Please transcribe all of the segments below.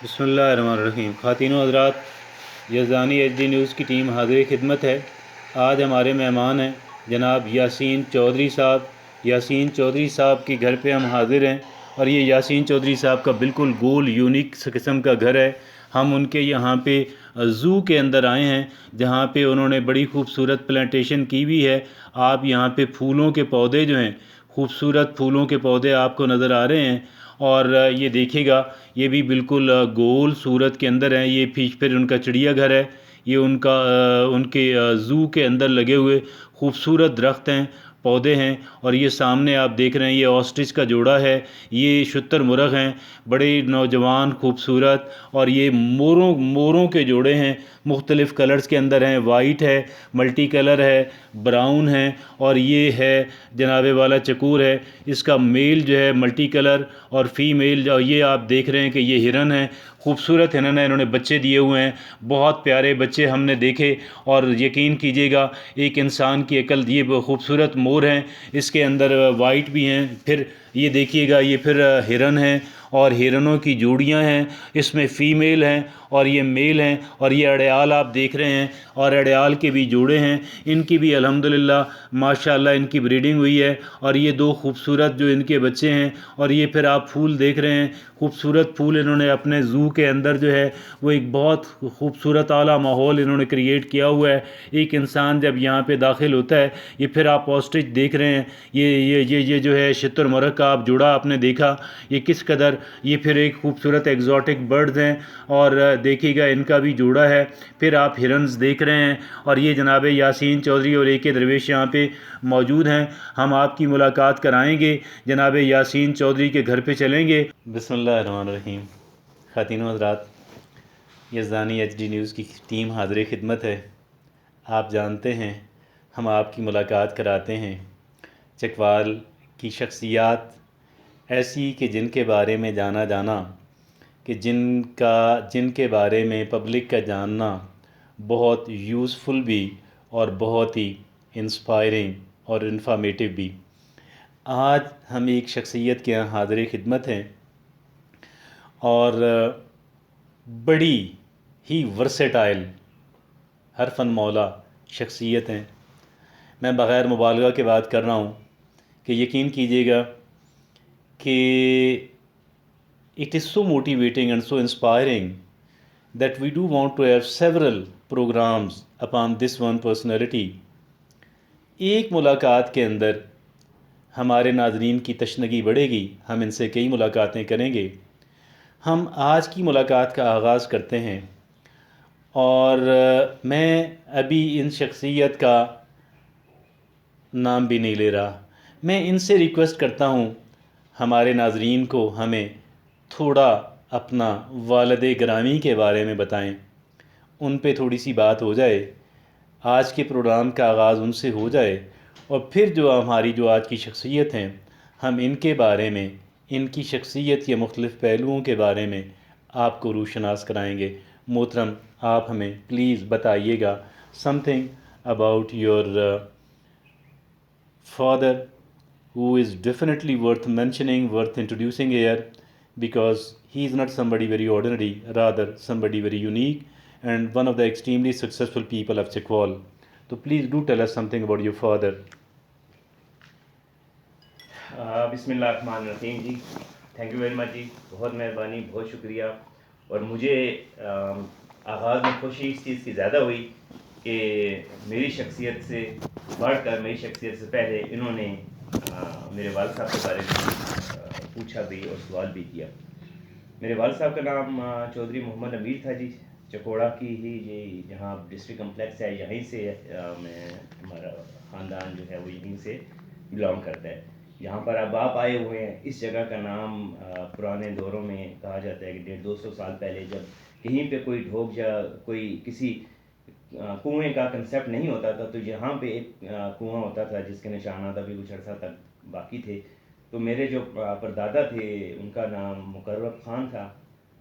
بسم اللہ الرحمن الرحیم۔ خواتین و حضرات، یزدانی ایچ ڈی نیوز کی ٹیم حاضر خدمت ہے۔ آج ہمارے مہمان ہیں جناب یاسین چودھری صاحب۔ یاسین چودھری صاحب کے گھر پہ ہم حاضر ہیں، اور یہ یاسین چودھری صاحب کا بالکل گول یونیک قسم کا گھر ہے۔ ہم ان کے یہاں پہ زو کے اندر آئے ہیں، جہاں پہ انہوں نے بڑی خوبصورت پلانٹیشن کی ہوئی ہے۔ آپ یہاں پہ پھولوں کے پودے جو ہیں، خوبصورت پھولوں کے پودے آپ کو نظر آ رہے ہیں، اور یہ دیکھیے گا، یہ بھی بالکل گول صورت کے اندر ہیں۔ یہ پھر ان کا چڑیا گھر ہے۔ یہ ان کے زو کے اندر لگے ہوئے خوبصورت درخت ہیں، پودے ہیں، اور یہ سامنے آپ دیکھ رہے ہیں، یہ آسٹرچ کا جوڑا ہے۔ یہ شتر مرغ ہیں، بڑے نوجوان خوبصورت، اور یہ موروں کے جوڑے ہیں، مختلف کلرز کے اندر ہیں۔ وائٹ ہے، ملٹی کلر ہے، براؤن ہے، اور یہ ہے جناب والا چکور ہے۔ اس کا میل جو ہے ملٹی کلر، اور فیمیل جو یہ آپ دیکھ رہے ہیں کہ یہ ہرن ہے، خوبصورت ہرن ہے۔ انہوں نے بچے دیے ہوئے ہیں، بہت پیارے بچے ہم نے دیکھے، اور یقین کیجیے گا ایک انسان کی عقل۔ یہ خوبصورت مور ہیں، اس کے اندر وائٹ بھی ہیں۔ پھر یہ دیکھیے گا، یہ پھر ہرن ہیں، اور ہرنوں کی جوڑیاں ہیں، اس میں فیمیل ہیں اور یہ میل ہیں۔ اور یہ اڑیال آپ دیکھ رہے ہیں، اور اڑیال کے بھی جوڑے ہیں، ان کی بھی الحمدللہ ماشاءاللہ ان کی بریڈنگ ہوئی ہے۔ اور یہ دو خوبصورت جو ان کے بچے ہیں، اور یہ پھر آپ پھول دیکھ رہے ہیں، خوبصورت پھول انہوں نے اپنے زو کے اندر جو ہے وہ ایک بہت خوبصورت اعلیٰ ماحول انہوں نے کریٹ کیا ہوا ہے۔ ایک انسان جب یہاں پہ داخل ہوتا ہے، یہ پھر آپ آسٹرچ دیکھ رہے ہیں، یہ جو ہے شتر مرغ کا آپ جوڑا آپ نے دیکھا، یہ کس قدر، یہ پھر ایک خوبصورت ایگزوٹک برڈز ہیں، اور دیکھیے گا ان کا بھی جوڑا ہے۔ پھر آپ ہرنز دیکھ رہے ہیں، اور یہ جناب یاسین چودھری اور اے کے درویش یہاں پہ موجود ہیں۔ ہم آپ کی ملاقات کرائیں گے، جناب یاسین چودھری کے گھر پہ چلیں گے۔ بسم اللہ الرحمن الرحیم۔ خواتین و حضرات، یزدانی ایچ ڈی نیوز کی ٹیم حاضر خدمت ہے۔ آپ جانتے ہیں ہم آپ کی ملاقات کراتے ہیں چکوال کی شخصیات ایسی کہ جن کے بارے میں جانا کہ جن کے بارے میں پبلک کا جاننا بہت یوزفل بھی، اور بہت ہی انسپائرنگ اور انفارمیٹیو بھی۔ آج ہم ایک شخصیت کے یہاں حاضر خدمت ہیں، اور بڑی ہی ورسیٹائل، ہر فن مولا شخصیت ہیں۔ میں بغیر مبالغہ کے بات کر رہا ہوں کہ یقین کیجیے گا کہ it is so motivating and so inspiring that we do want to have several programs upon this one personality۔ ایک ملاقات کے اندر ہمارے ناظرین کی تشنگی بڑھے گی، ہم ان سے کئی ملاقاتیں کریں گے۔ ہم آج کی ملاقات کا آغاز کرتے ہیں، اور میں ابھی ان شخصیت کا نام بھی نہیں لے رہا۔ میں ان سے ریکویسٹ کرتا ہوں ہمارے ناظرین کو ہمیں تھوڑا اپنا والد گرامی کے بارے میں بتائیں، ان پہ تھوڑی سی بات ہو جائے، آج کے پروگرام کا آغاز ان سے ہو جائے، اور پھر جو آج کی شخصیت ہیں، ہم ان کے بارے میں، ان کی شخصیت کے مختلف پہلوؤں کے بارے میں آپ کو روشناس کرائیں گے۔ محترم، آپ ہمیں پلیز بتائیے گا something about your father, who is definitely worth mentioning, worth introducing here, because he is not somebody very ordinary, rather somebody very unique, and one of the extremely successful people of Chakwal. So please do tell us something about your father. بسم اللہ الرحمن الرحیم جی، thank you very much جی، بہت مہربانی، بہت شکریہ۔ اور مجھے آغاز میں خوشی اس چیز کی زیادہ ہوئی کہ میری شخصیت سے بڑھ کر، میری شخصیت سے پہلے انہوں نے میرے والد صاحب کے بارے میں پوچھا بھی اور سوال بھی کیا۔ میرے والد صاحب کا نام چودھری محمد امیر تھا جی، چکوڑا کی ہی جی، جہاں ڈسٹرکٹ کمپلیکس ہے، یہیں سے ہمارا خاندان جو ہے وہ یہیں سے بلانگ کرتا ہے۔ یہاں پر اب آپ آئے ہوئے ہیں، اس جگہ کا نام پرانے دوروں میں کہا جاتا ہے کہ 150-200 سال پہلے جب کہیں پہ کوئی ڈھوک یا کوئی کسی کنویں کا کنسیپٹ نہیں ہوتا تھا، تو یہاں پہ ایک کنواں ہوتا تھا جس کے نشانات ابھی کچھ عرصہ تک باقی تھے۔ تو میرے جو پردادا تھے ان کا نام مقرب خان تھا،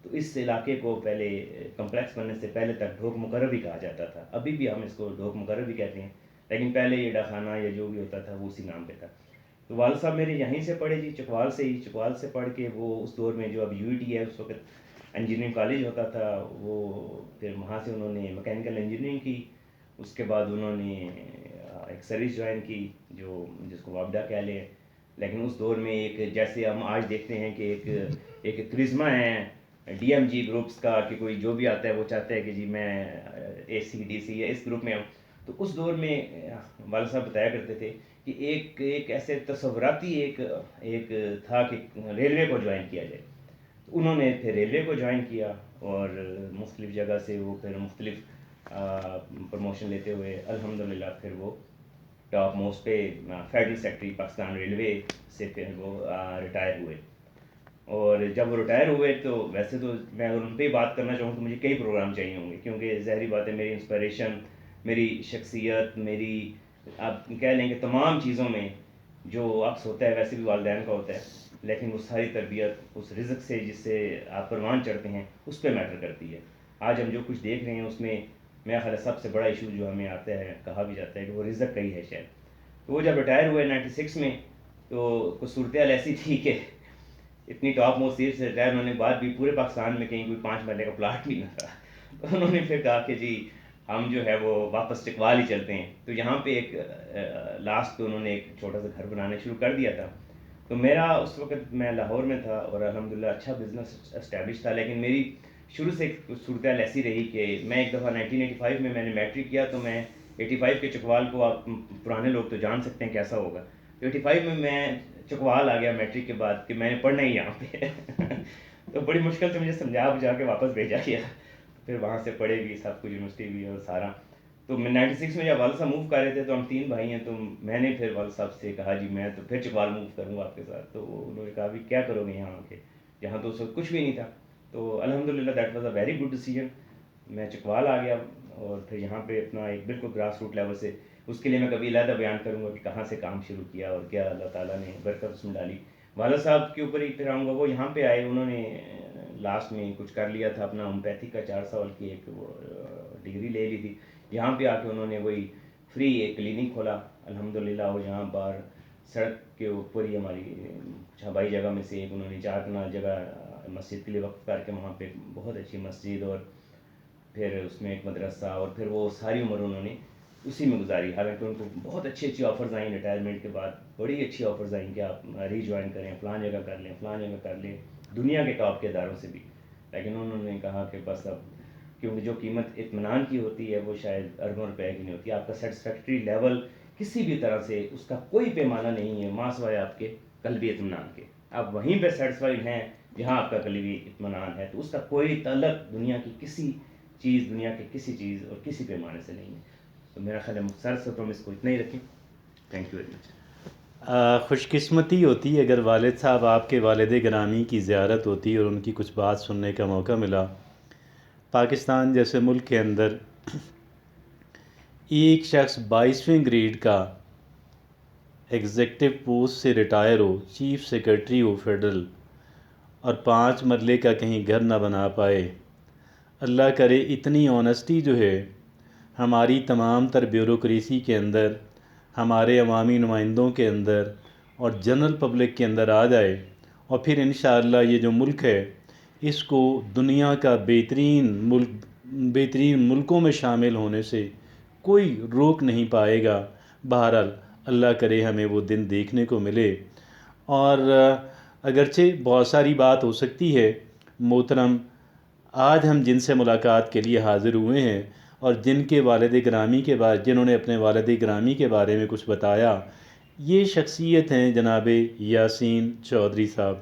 تو اس علاقے کو پہلے کمپلیکس بننے سے پہلے تک ڈھوک مقرب ہی کہا جاتا تھا۔ ابھی بھی ہم اس کو ڈھوک مقرب ہی کہتے ہیں، لیکن پہلے یہ ڈاکخانہ یا جو بھی ہوتا تھا وہ اسی نام پہ تھا۔ تو والد صاحب میرے یہیں سے پڑھے جی، چکوال سے ہی، چکوال سے پڑھ کے وہ اس دور میں جو اب یو ٹی ہے اس وقت انجینئرنگ کالج ہوتا تھا وہ، پھر وہاں سے انہوں نے میکینیکل انجینئرنگ کی، اس کے بعد انہوں نے ایک سروس جوائن کی جس کو وابڈا کہہ لیں. لیکن اس دور میں ایک جیسے ہم آج دیکھتے ہیں کہ ایک کرزما ہے ڈی ایم جی گروپس کا کہ کوئی جو بھی آتا ہے وہ چاہتا ہے کہ جی میں اے سی ڈی سی یا اس گروپ میں ہوں. تو اس دور میں والد صاحب بتایا کرتے تھے کہ ایک ایسے تصوراتی ایک تھا کہ ریلوے کو جوائن کیا جائے. انہوں نے پھر ریلوے کو جوائن کیا اور مختلف جگہ سے وہ پھر مختلف پروموشن لیتے ہوئے الحمدللہ پھر وہ ٹاپ موسٹ پہ فیڈرل سیکرٹری پاکستان ریلوے سے پھر وہ ریٹائر ہوئے. اور جب وہ ریٹائر ہوئے تو ویسے تو میں اگر ان پہ ہی بات کرنا چاہوں تو مجھے کئی پروگرام چاہیے ہوں گے، کیونکہ ظاہری بات ہے میری انسپائریشن، میری شخصیت، میری آپ کہہ لیں کہ تمام چیزوں میں جو عکس ہوتا ہے ویسے بھی والدین کا ہوتا ہے، لیکن وہ ساری تربیت اس رزق سے جس سے آپ پروان چڑھتے ہیں اس پہ میٹر کرتی ہے. آج ہم جو کچھ دیکھ رہے ہیں اس میں میرا خیال ہے سب سے بڑا ایشو جو ہمیں آتا ہے، کہا بھی جاتا ہے کہ وہ رزق کا ہی ہے شاید. تو وہ جب ریٹائر ہوئے 96 میں تو کچھ صورتحال ایسی تھی کہ اتنی ٹاپ موسٹ سیٹ سے ریٹائر ہونے کے بعد بھی پورے پاکستان میں کہیں کوئی 5 مرلے کا پلاٹ بھی نہ تھا. تو انہوں نے پھر کہا کہ جی ہم جو ہے وہ واپس چکوال ہی چلتے ہیں. تو یہاں پہ ایک لاسٹ پہ انہوں نے ایک چھوٹا سا گھر بنانا شروع کر دیا تھا. تو میرا اس وقت میں لاہور میں تھا اور الحمدللہ اچھا بزنس اسٹیبلش تھا، لیکن میری شروع سے ایک صورتحال ایسی رہی کہ میں ایک دفعہ 1985 میں نے میٹرک کیا. تو میں 85 کے چکوال کو آپ پرانے لوگ تو جان سکتے ہیں کیسا ہوگا. تو 85 میں چکوال آ گیا میٹرک کے بعد کہ میں نے پڑھنا ہی یہاں پہ. تو بڑی مشکل سے مجھے سمجھا بجھا کے واپس بھیجا گیا. پھر وہاں سے پڑھے بھی سب کچھ، یونیورسٹی بھی اور سارا. تو میں 96 میں جب والد صاحب موو کر رہے تھے تو ہم 3 بھائی ہیں. تو میں نے پھر والد صاحب سے کہا جی میں تو پھر چکوال موو کروں گا آپ کے ساتھ. تو انہوں نے کہا بھی کیا کرو گے یہاں آ کے، یہاں تو اس وقت کچھ بھی نہیں تھا. تو الحمدللہ that was a very good decision. میں چکوال آ گیا اور پھر یہاں پہ اپنا ایک بالکل گراس روٹ لیول سے، اس کے لیے میں کبھی علیحدہ بیان کروں گا کہ کہاں سے کام شروع کیا اور کیا اللہ تعالیٰ نے برکت اس میں ڈالی. والد صاحب کے اوپر ہی پھر آؤں گا. وہ یہاں پہ آئے، انہوں نے لاسٹ میں کچھ کر لیا تھا اپنا ہومیوپیتھی کا 4 سال کی ایک وہ ڈگری لے لی تھی. یہاں پہ آ کے انہوں نے وہی فری ایک کلینک کھولا الحمدللہ. اور یہاں باہر سڑک کے اوپر ہی ہماری چھبائی جگہ میں سے ایک انہوں نے 4 کنال جگہ مسجد کے لیے وقف کر کے وہاں پہ بہت اچھی مسجد اور پھر اس میں ایک مدرسہ، اور پھر وہ ساری عمر انہوں نے اسی میں گزاری. حالانکہ ان کو بہت اچھی آفرز آئیں ریٹائرمنٹ کے بعد، بڑی اچھی آفرز آئیں کہ آپ ری جوائن کریں، فلاں جگہ کر لیں، فلاں جگہ کر لیں، دنیا کے ٹاپ کے اداروں سے بھی. لیکن انہوں نے کہا کہ بس اب کیونکہ جو قیمت اطمینان کی ہوتی ہے وہ شاید اربوں روپے کی نہیں ہوتی. آپ کا سیٹسفیکٹری لیول کسی بھی طرح سے اس کا کوئی پیمانہ نہیں ہے ماں سوائے آپ کے قلبی اطمینان کے. آپ وہیں پہ سیٹسفائیڈ ہیں جہاں آپ کا قلبی اطمینان ہے. تو اس کا کوئی تعلق دنیا کی کسی چیز، دنیا کے کسی چیز اور کسی پیمانے سے نہیں ہے. تو میرا خیال ہے مختصر سے ہم اس کو اتنا ہی رکھیں. Thank you very much. خوش قسمتی ہوتی ہے اگر والد صاحب آپ کے والد گرامی کی زیارت ہوتی اور ان کی کچھ بات سننے کا موقع ملا. پاکستان جیسے ملک کے اندر ایک شخص 22ویں گریڈ کا ایگزیکٹو پوسٹ سے ریٹائر ہو، چیف سیکرٹری ہو فیڈرل، اور 5 مرلے کا کہیں گھر نہ بنا پائے. اللہ کرے اتنی آنیسٹی جو ہے ہماری تمام تر بیوروکریسی کے اندر، ہمارے عوامی نمائندوں کے اندر اور جنرل پبلک کے اندر آ جائے، اور پھر انشاءاللہ یہ جو ملک ہے اس کو دنیا کا بہترین ملکوں میں شامل ہونے سے کوئی روک نہیں پائے گا. بہرحال اللہ کرے ہمیں وہ دن دیکھنے کو ملے. اور اگرچہ بہت ساری بات ہو سکتی ہے محترم، آج ہم جن سے ملاقات کے لیے حاضر ہوئے ہیں اور جنہوں نے اپنے والد گرامی کے بارے میں کچھ بتایا، یہ شخصیت ہیں جناب یاسین چودھری صاحب.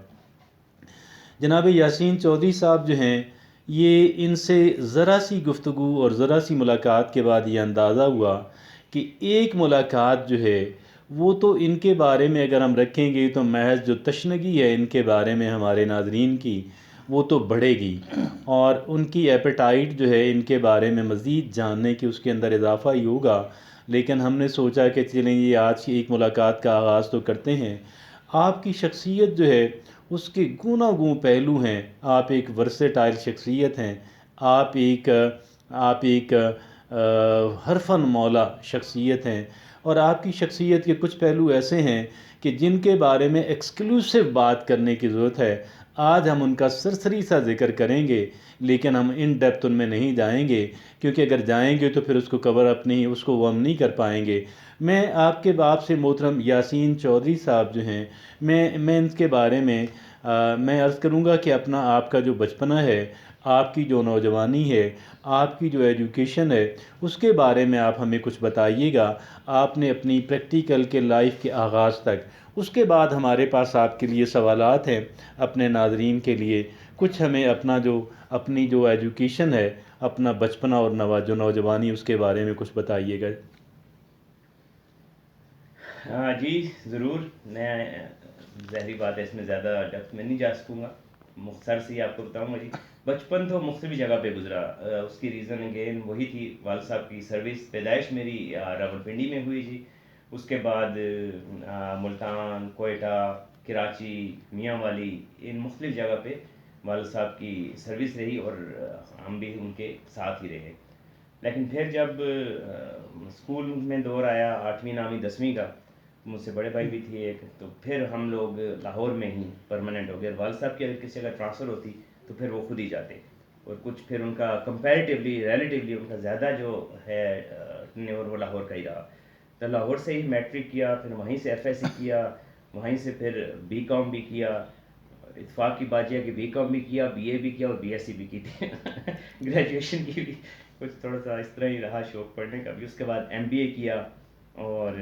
جناب یاسین چودھری صاحب جو ہیں، یہ ان سے ذرا سی گفتگو اور ذرا سی ملاقات کے بعد یہ اندازہ ہوا کہ ایک ملاقات جو ہے وہ تو ان کے بارے میں اگر ہم رکھیں گے تو محض جو تشنگی ہے ان کے بارے میں ہمارے ناظرین کی وہ تو بڑھے گی، اور ان کی ایپیٹائٹ جو ہے ان کے بارے میں مزید جاننے کی اس کے اندر اضافہ ہی ہوگا. لیکن ہم نے سوچا کہ چلیں یہ آج کی ایک ملاقات کا آغاز تو کرتے ہیں. آپ کی شخصیت جو ہے اس کے گوناگوں پہلو ہیں. آپ ایک ورسٹائل شخصیت ہیں. آپ ایک حرفن مولا شخصیت ہیں، اور آپ کی شخصیت کے کچھ پہلو ایسے ہیں کہ جن کے بارے میں ایکسکلوسیو بات کرنے کی ضرورت ہے. آج ہم ان کا سرسری سا ذکر کریں گے، لیکن ہم ان ڈیپتھ ان میں نہیں جائیں گے، کیونکہ اگر جائیں گے تو پھر اس کو کور اپ نہیں، اس کو وہ ہم نہیں کر پائیں گے۔ میں آپ کے باپ سے محترم یاسین چودھری صاحب جو ہیں، میں ان کے بارے میں میں عرض کروں گا کہ اپنا آپ کا جو بچپنا ہے، آپ کی جو نوجوانی ہے، آپ کی جو ایجوکیشن ہے، اس کے بارے میں آپ ہمیں کچھ بتائیے گا۔ آپ نے اپنی پریکٹیکل کے لائف کے آغاز تک، اس کے بعد ہمارے پاس آپ کے لیے سوالات ہیں اپنے ناظرین کے لیے، کچھ ہمیں اپنی جو ایجوکیشن ہے، اپنا بچپنا اور جو نوجوانی، اس کے بارے میں کچھ بتائیے گا۔ جی ضرور، میں ظاہری بات ہے اس میں زیادہ ڈیپتھ میں نہیں جا سکوں گا، مختصر سے ہی آپ کو بتاؤں گا۔ جی بچپن تو مختلف جگہ پہ گزرا، اس کی ریزن اگین وہی تھی، والد صاحب کی سروس۔ پیدائش میری راولپنڈی میں ہوئی جی، اس کے بعد ملتان، کوئٹہ، کراچی، میاں والی، ان مختلف جگہ پہ والد صاحب کی سروس رہی، اور ہم بھی ان کے ساتھ ہی رہے۔ لیکن پھر جب اسکول میں دور آیا 8ویں 9ویں 10ویں کا، مجھ سے بڑے بھائی بھی تھے ایک، تو پھر ہم لوگ لاہور میں ہی پرماننٹ ہو گئے۔ والد صاحب کی اگر کسی جگہ ٹرانسفر ہوتی تو پھر وہ خود ہی جاتے، اور کچھ پھر ان کا کمپیریٹیولی ریلیٹیولی ان کا زیادہ جو ہے ٹینیور وہ لاہور کا ہی رہا۔ تو لاہور سے ہی میٹرک کیا، پھر وہیں سے ایف ایس سی کیا، وہیں سے پھر بی کام بھی کیا۔ اتفاق کی بات یہ ہے کہ بی کام بھی کیا، بی اے بھی کیا، اور بی ایس سی بھی کی تھی گریجویشن کی بھی کچھ تھوڑا سا اس طرح ہی رہا شوق پڑھنے کا بھی۔ اس کے بعد ایم بی اے کیا، اور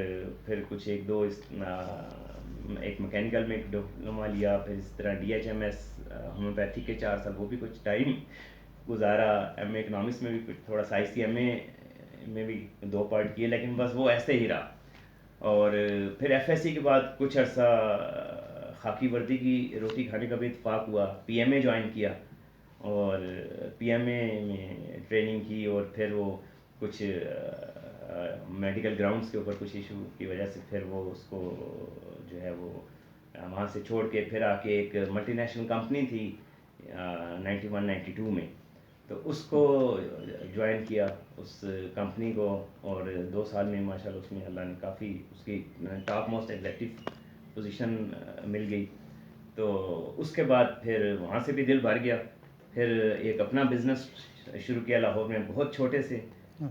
پھر کچھ ایک میکینیکل میں ایک ڈپلوما لیا، پھر اس طرح D H M S homeopathy کے 4 سال وہ بھی کچھ ٹائم گزارا۔ ایم اے اکنامکس میں بھی کچھ تھوڑا سا، آئی سی ایم اے میں بھی 2 پارٹ کیے، لیکن بس وہ ایسے ہی رہا۔ اور پھر ایف ایس سی کے بعد کچھ عرصہ خاکی وردی کی روٹی کھانے کا بھی اتفاق ہوا، پی ایم اے جوائن کیا، اور پی ایم اے میں ٹریننگ کی، اور پھر وہ کچھ میڈیکل گراؤنڈس کے اوپر کچھ ایشو کی وجہ سے پھر وہ اس کو جو ہے وہ وہاں سے چھوڑ کے پھر آ کے ایک ملٹی نیشنل کمپنی تھی 91 92 میں، تو اس کو جوائن کیا اس کمپنی کو، اور 2 سال میں ماشاء اللہ اس میں اللہ نے کافی اس کی ٹاپ موسٹ ایگزیکٹو پوزیشن مل گئی۔ تو اس کے بعد پھر وہاں سے بھی دل بھر گیا، پھر ایک اپنا بزنس شروع کیا لاہور میں، بہت چھوٹے سے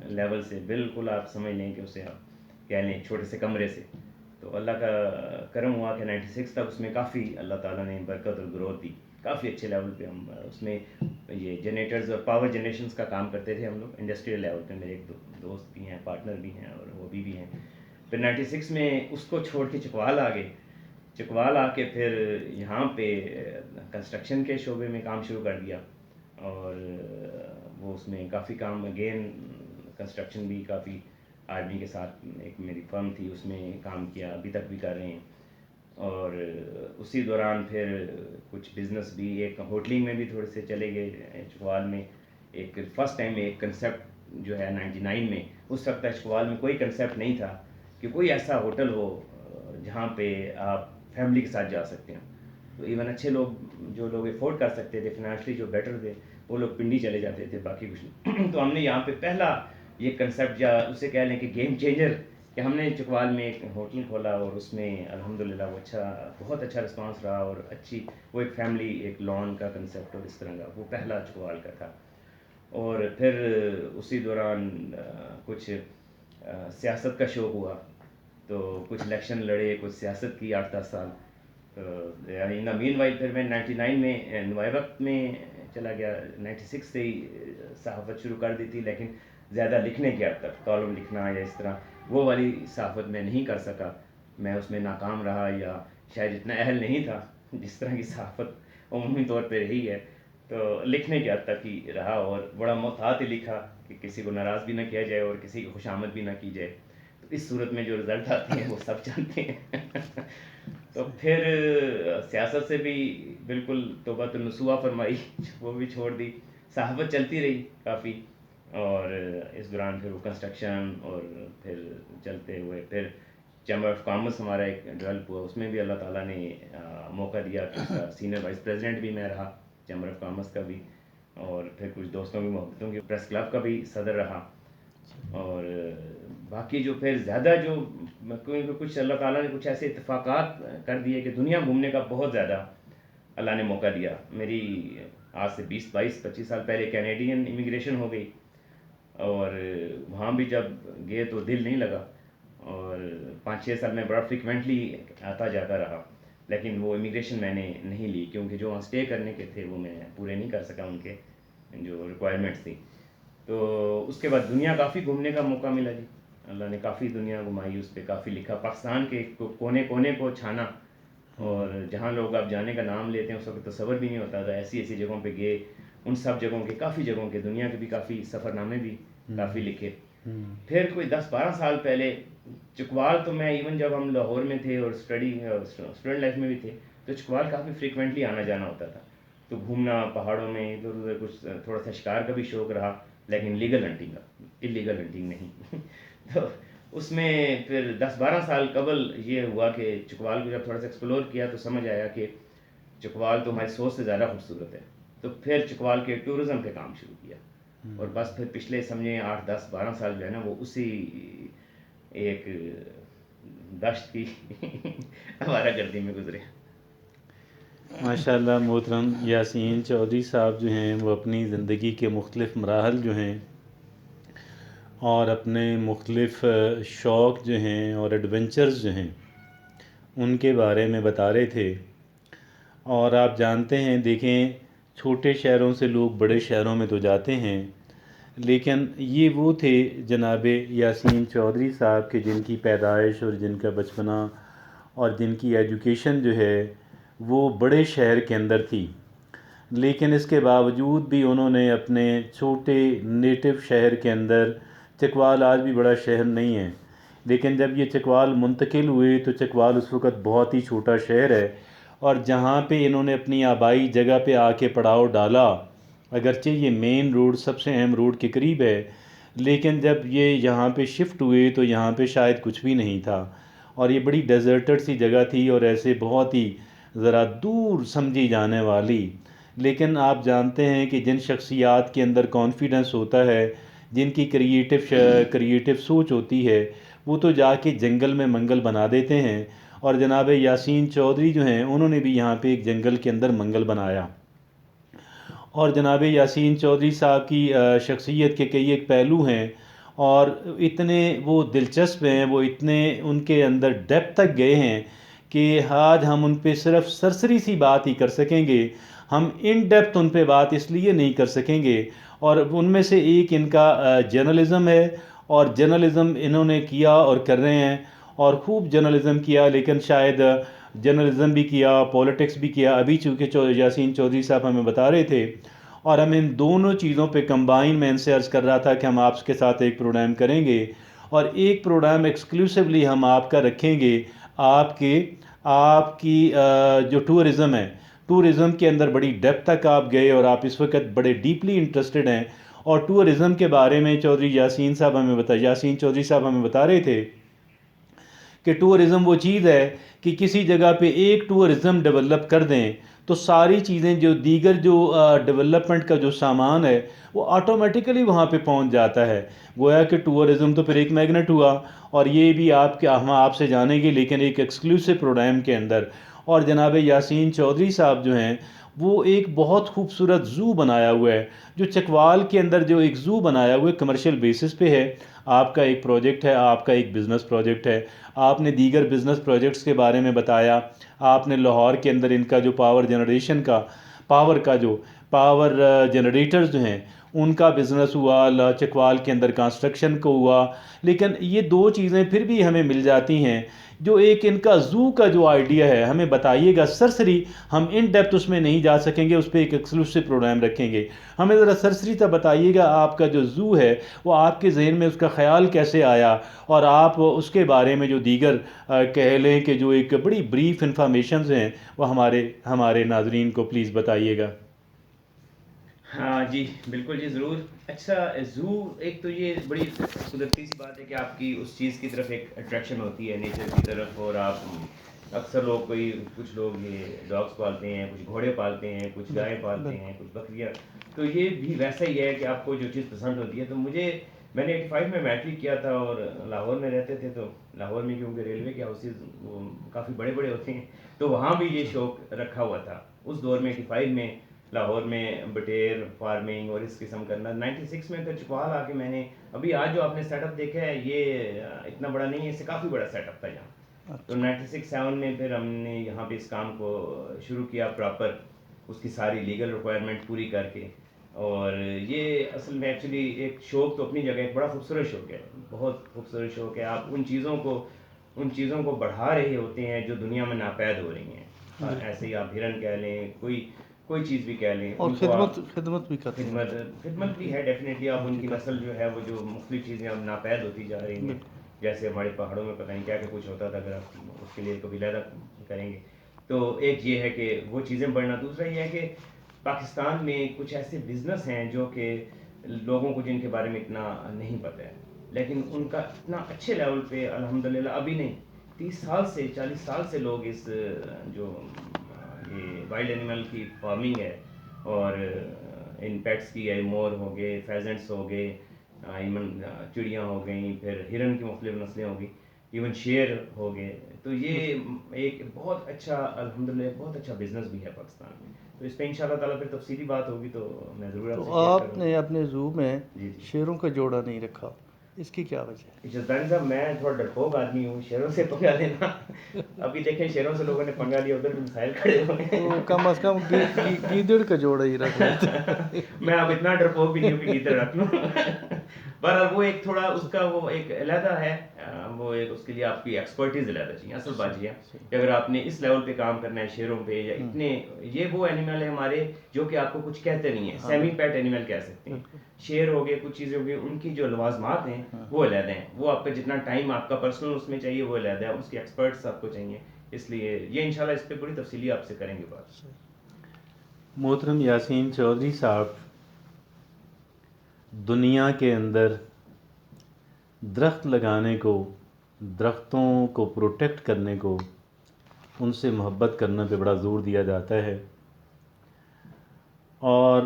لیول سے، بالکل آپ سمجھ لیں کہ اسے آپ کہہ لیں چھوٹے سے کمرے سے۔ تو اللہ کا کرم ہوا کہ 96 تک اس میں کافی اللہ تعالیٰ نے برکت اور گروتھ دی، کافی اچھے لیول پہ ہم اس میں یہ جنریٹرز اور پاور جنریشنز کا کام کرتے تھے ہم لوگ انڈسٹریل لیول پہ۔ میرے ایک دوست بھی ہیں، پارٹنر بھی ہیں، اور وہ بھی ہیں۔ پھر 96 میں اس کو چھوڑ کے چکوال آ گئے، چکوال آ کے پھر یہاں پہ کنسٹرکشن کے شعبے میں کام شروع کر دیا، اور وہ اس میں کافی کام، اگین کنسٹرکشن بھی کافی، آرمی کے ساتھ ایک میری فرم تھی اس میں کام کیا، ابھی تک بھی کر رہے ہیں۔ اور اسی دوران پھر کچھ بزنس بھی، ایک ہوٹلنگ میں بھی تھوڑے سے چلے گئے چکوال میں۔ ایک فرسٹ ٹائم ایک کنسیپٹ جو ہے 99 میں، اس وقت چکوال میں کوئی کنسیپٹ نہیں تھا کہ کوئی ایسا ہوٹل ہو جہاں پہ آپ فیملی کے ساتھ جا سکتے ہیں۔ تو ایون اچھے لوگ، جو لوگ افورڈ کر سکتے تھے فائنینشلی، جو بیٹر تھے، وہ لوگ پنڈی چلے جاتے تھے، باقی کچھ نہیں۔ تو ہم نے یہاں پہ پہلا یہ کنسیپٹ، یا اسے کہہ لیں کہ گیم چینجر، کہ ہم نے چکوال میں ایک ہوٹل کھولا، اور اس میں الحمدللہ وہ بہت اچھا رسپانس رہا، اور اچھی وہ ایک فیملی، ایک لان کا کنسیپٹ اور اس طرح کا، وہ پہلا چکوال کا تھا۔ اور پھر اسی دوران کچھ سیاست کا شوق ہوا، تو کچھ الیکشن لڑے، کچھ سیاست کی 8-10 سال۔ یعنی ان دا مین وائل پھر میں 99 میں نوائے وقت میں چلا گیا، 96 سے ہی صحافت شروع کر دی تھی، لیکن زیادہ لکھنے کی حد تک، کالم لکھنا یا اس طرح وہ والی صحافت میں نہیں کر سکا، میں اس میں ناکام رہا، یا شاید اتنا اہل نہیں تھا جس طرح کی صحافت عمومی طور پہ رہی ہے۔ تو لکھنے کی حد تک ہی رہا، اور بڑا محتاط ہی لکھا کہ کسی کو ناراض بھی نہ کیا جائے اور کسی کی خوشامد بھی نہ کی جائے۔ تو اس صورت میں جو رزلٹ آتے ہیں وہ سب جانتے ہیں۔ تو پھر سیاست سے بھی بالکل توبۃ النصوح فرمائی، وہ بھی چھوڑ دی، صحافت چلتی رہی کافی، اور اس دوران پھر وہ کنسٹرکشن، اور پھر چلتے ہوئے پھر چیمبر آف کامرس ہمارا ایک ڈیولپ ہوا، اس میں بھی اللہ تعالیٰ نے موقع دیا کہ اس کا سینئر وائس پریزیڈنٹ بھی میں رہا چیمبر آف کامرس کا بھی، اور پھر کچھ دوستوں کی محبتوں کی پریس کلب کا بھی صدر رہا۔ اور باقی جو پھر زیادہ جو کچھ اللہ تعالیٰ نے کچھ ایسے اتفاقات کر دیے کہ دنیا گھومنے کا بہت زیادہ اللہ نے موقع دیا. میری آج سے 20-22-25 سال پہلے کینیڈین امیگریشن ہو گئی, اور وہاں بھی جب گئے تو دل نہیں لگا, اور 5-6 سال میں بڑا فریکوینٹلی آتا جاتا رہا, لیکن وہ امیگریشن میں نے نہیں لی کیونکہ جو وہاں اسٹے کرنے کے تھے وہ میں پورے نہیں کر سکا, ان کے جو ریکوائرمنٹس تھی. تو اس کے بعد دنیا کافی گھومنے کا موقع ملا جی, اللہ نے کافی دنیا گھمائی, اس پہ کافی لکھا, پاکستان کے کونے کونے کو چھانا, اور جہاں لوگ آپ جانے کا نام لیتے ہیں اس وقت تصور بھی نہیں ہوتا تھا, ایسی ایسی جگہوں پہ گئے, ان سب جگہوں کے کافی جگہوں کے دنیا کے بھی کافی سفر نامے بھی کافی لکھے. پھر کوئی 10-12 سال پہلے چکوال, تو میں ایون جب ہم لاہور میں تھے اور اسٹوڈنٹ لائف میں بھی تھے تو چکوال کافی فریکوینٹلی آنا جانا ہوتا تھا, تو گھومنا پہاڑوں میں ادھر ادھر, کچھ تھوڑا سا شکار کا بھی شوق رہا, لیکن لیگل ہنٹنگ کا, انلیگل ہنٹنگ نہیں. تو اس میں پھر 10-12 سال قبل یہ ہوا کہ چکوال کو جب تھوڑا سا ایکسپلور کیا تو سمجھ آیا کہ چکوال تو ہماری سوچ سے زیادہ خوبصورت ہے. تو پھر چکوال کے ٹورزم پہ کام شروع کیا, اور بس پھر پچھلے سمجھیں 8-10-12 سال جو ہے نا وہ اسی ایک دشت کی ہمارا گردی میں گزرے. ماشاء اللہ محترم یاسین چودھری صاحب جو ہیں وہ اپنی زندگی کے مختلف مراحل جو ہیں اور اپنے مختلف شوق جو ہیں اور ایڈونچرز جو ہیں ان کے بارے میں بتا رہے تھے. اور آپ جانتے ہیں, دیکھیں چھوٹے شہروں سے لوگ بڑے شہروں میں تو جاتے ہیں, لیکن یہ وہ تھے جناب یاسین چودھری صاحب کے جن کی پیدائش اور جن کا بچپنا اور جن کی ایجوکیشن جو ہے وہ بڑے شہر کے اندر تھی, لیکن اس کے باوجود بھی انہوں نے اپنے چھوٹے نیٹو شہر کے اندر, چکوال آج بھی بڑا شہر نہیں ہے لیکن جب یہ چکوال منتقل ہوئے تو چکوال اس وقت بہت ہی چھوٹا شہر ہے, اور جہاں پہ انہوں نے اپنی آبائی جگہ پہ آ کے پڑاؤ ڈالا, اگرچہ یہ مین روڈ سب سے اہم روڈ کے قریب ہے, لیکن جب یہ یہاں پہ شفٹ ہوئے تو یہاں پہ شاید کچھ بھی نہیں تھا, اور یہ بڑی ڈیزرٹڈ سی جگہ تھی اور ایسے بہت ہی ذرا دور سمجھی جانے والی. لیکن آپ جانتے ہیں کہ جن شخصیات کے اندر کانفیڈنس ہوتا ہے, جن کی کریٹیو سوچ ہوتی ہے, وہ تو جا کے جنگل میں منگل بنا دیتے ہیں, اور جناب یاسین چودھری جو ہیں انہوں نے بھی یہاں پہ ایک جنگل کے اندر منگل بنایا. اور جناب یاسین چودھری صاحب کی شخصیت کے کئی ایک پہلو ہیں, اور اتنے وہ دلچسپ ہیں, وہ اتنے ان کے اندر ڈیپتھ تک گئے ہیں کہ آج ہم ان پہ صرف سرسری سی بات ہی کر سکیں گے, ہم ان ڈیپتھ ان پہ بات اس لیے نہیں کر سکیں گے. اور ان میں سے ایک ان کا جرنلزم ہے, اور جرنلزم انہوں نے کیا اور کر رہے ہیں, اور خوب جرنلزم کیا, لیکن شاید جرنلزم بھی کیا, پولیٹکس بھی کیا. ابھی چونکہ یاسین چودھری صاحب ہمیں بتا رہے تھے, اور ہم ان دونوں چیزوں پہ کمبائن, میں ان سے عرض کر رہا تھا کہ ہم آپ کے ساتھ ایک پروگرام کریں گے, اور ایک پروگرام ایکسکلوسیولی ہم آپ کا رکھیں گے, آپ کی جو ٹورزم ہے, ٹورزم کے اندر بڑی ڈیپتھ تک آپ گئے, اور آپ اس وقت بڑے ڈیپلی انٹرسٹڈ ہیں. اور ٹورزم کے بارے میں یاسین چودھری صاحب ہمیں بتا رہے تھے کہ ٹورزم وہ چیز ہے کہ کسی جگہ پہ ایک ٹورزم ڈیولپ کر دیں تو ساری چیزیں جو دیگر جو ڈیولپمنٹ کا جو سامان ہے وہ آٹومیٹیکلی وہاں پہ پہنچ جاتا ہے. گویا کہ ٹورزم تو پھر ایک میگنیٹ ہوا, اور یہ بھی ہم آپ سے جانیں گے لیکن ایک ایکسکلوسیو پروگرام کے اندر. اور جناب یاسین چودھری صاحب جو ہیں وہ ایک بہت خوبصورت زو بنایا ہوا ہے, جو چکوال کے اندر جو ایک زو بنایا ہوا ہے کمرشل بیسس پہ ہے. آپ کا ایک پروجیکٹ ہے, آپ کا ایک بزنس پروجیکٹ ہے, آپ نے دیگر بزنس پروجیکٹس کے بارے میں بتایا, آپ نے لاہور کے اندر ان کا جو پاور جنریٹرز جو ہیں ان کا بزنس ہوا, چکوال کے اندر کنسٹرکشن کو ہوا. لیکن یہ دو چیزیں پھر بھی ہمیں مل جاتی ہیں, جو ایک ان کا زو کا جو آئیڈیا ہے ہمیں بتائیے گا سرسری, ہم ان ڈیپتھ اس میں نہیں جا سکیں گے, اس پہ ایک ایکسکلوسیو پروگرام رکھیں گے. ہمیں ذرا سرسری تک بتائیے گا آپ کا جو زو ہے وہ آپ کے ذہن میں اس کا خیال کیسے آیا, اور آپ اس کے بارے میں جو دیگر کہہ لیں کہ جو ایک بڑی بریف انفارمیشنز ہیں وہ ہمارے ناظرین کو پلیز بتائیے گا. ہاں جی بالکل جی ضرور. اچھا زو ایک تو یہ بڑی قدرتی سی بات ہے کہ آپ کی اس چیز کی طرف ایک اٹریکشن ہوتی ہے نیچر کی طرف, اور آپ اکثر لوگ کچھ لوگ یہ ڈاگس پالتے ہیں, کچھ گھوڑے پالتے ہیں, کچھ گائے پالتے ہیں, کچھ بکریاں, تو یہ بھی ویسا ہی ہے کہ آپ کو جو چیز پسند ہوتی ہے. تو میں نے 85 میں میٹرک کیا تھا اور لاہور میں رہتے تھے, تو لاہور میں کیونکہ ریلوے کے ہاؤسز کافی بڑے بڑے ہوتے ہیں تو وہاں بھی یہ شوق رکھا ہوا تھا. اس دور میں 85 میں لاہور میں بٹیر فارمنگ اور اس قسم کرنا. 96 میں پھر چکوال آ کے میں نے ابھی آج جو آپ نے سیٹ اپ دیکھا ہے یہ اتنا بڑا نہیں ہے, اس سے کافی بڑا سیٹ اپ تھا یہاں. تو 96-7 میں پھر ہم نے یہاں پہ اس کام کو شروع کیا پراپر, اس کی ساری لیگل ریکوائرمنٹ پوری کر کے. اور یہ اصل میں ایکچولی ایک شوق تو اپنی جگہ ایک بڑا خوبصورت شوق ہے, بہت خوبصورت شوق ہے. آپ ان چیزوں کو بڑھا رہے ہوتے ہیں جو دنیا میں ناپید ہو رہی ہیں. ایسے ہی آپ ہرن کہہ لیں, کوئی چیز بھی کہہ لیں, اور خدمت بھی کرتے ہیں. خدمت بھی ہے ڈیفینیٹلی. آپ ان کی نسل جو ہے وہ جو مختلف چیزیں اب ناپید ہوتی جا رہی ہیں, جیسے ہمارے پہاڑوں میں پتہ نہیں کیا کچھ ہوتا تھا, اگر آپ اس کے لیے کبھی علیحدہ کریں گے. تو ایک یہ ہے کہ وہ چیزیں بڑھنا. دوسرا یہ ہے کہ پاکستان میں کچھ ایسے بزنس ہیں جو کہ لوگوں کو جن کے بارے میں اتنا نہیں پتہ ہے, لیکن ان کا اتنا اچھے لیول پہ الحمدللہ ابھی نہیں 30 سال سے 40 سال سے لوگ اس جو یہ وائلڈ اینیمل کی فارمنگ ہے اور ان پیٹس کی ہے, مور ہو گئے, فیزنٹس ہو گئے, ایون چڑیاں ہو گئیں, پھر ہرن کی مختلف نسلیں ہو گئی, ایون شیر ہو گئے. تو یہ ایک بہت اچھا الحمدللہ بہت اچھا بزنس بھی ہے پاکستان میں. تو اس پہ انشاءاللہ تعالیٰ پھر تفصیلی بات ہوگی تو میں ضرور آپ سے تو آپ نے اپنے زو میں جی شیروں کا جوڑا نہیں رکھا, اس کی کیا وجہ ہے؟ جزدانی صاحب میں تھوڑا ڈرپوک آدمی ہوں, شیروں سے پنگا لینا. ابھی دیکھیں شیروں سے لوگوں نے پنگا لیا, ادھر بھی مسائل کھڑے ہوئے ہیں. تو کم از کم گیدڑ کا جوڑا ہی رکھ لیتے. میں اب اتنا ڈرپوک بھی نہیں ہوں کہ گیدڑ رکھ لوں. بہرحال وہ ایک تھوڑا اس کا وہ ایک علیحدہ ہے, وہ ایک اس کے لیے آپ کی ایکسپرٹیز علیحدہ چاہیے. اصل بات یہ ہے کہ اگر آپ نے اس لیول پہ کام کرنا ہے شیروں پہ یا اتنے, یہ وہ اینیمل ہے ہمارے جو کہ آپ کو کچھ کہتے نہیں ہیں, سیمی پیٹ اینیمل کہہ سکتے ہیں. شیر ہو گئے, کچھ چیزیں ہو گئی, ان کی جو لوازمات ہیں وہ علیحدہ ہیں. وہ آپ کا جتنا ٹائم آپ کا پرسنل اس میں چاہیے وہ علیحدہ ہے, اس کے ایکسپرٹس آپ کو چاہیے. اس لیے یہ انشاءاللہ اس پہ بڑی تفصیلی آپ سے کریں گے بات. محترم یاسین چودھری صاحب, دنیا کے اندر درخت لگانے کو, درختوں کو پروٹیکٹ کرنے کو, ان سے محبت کرنے پہ بڑا زور دیا جاتا ہے. اور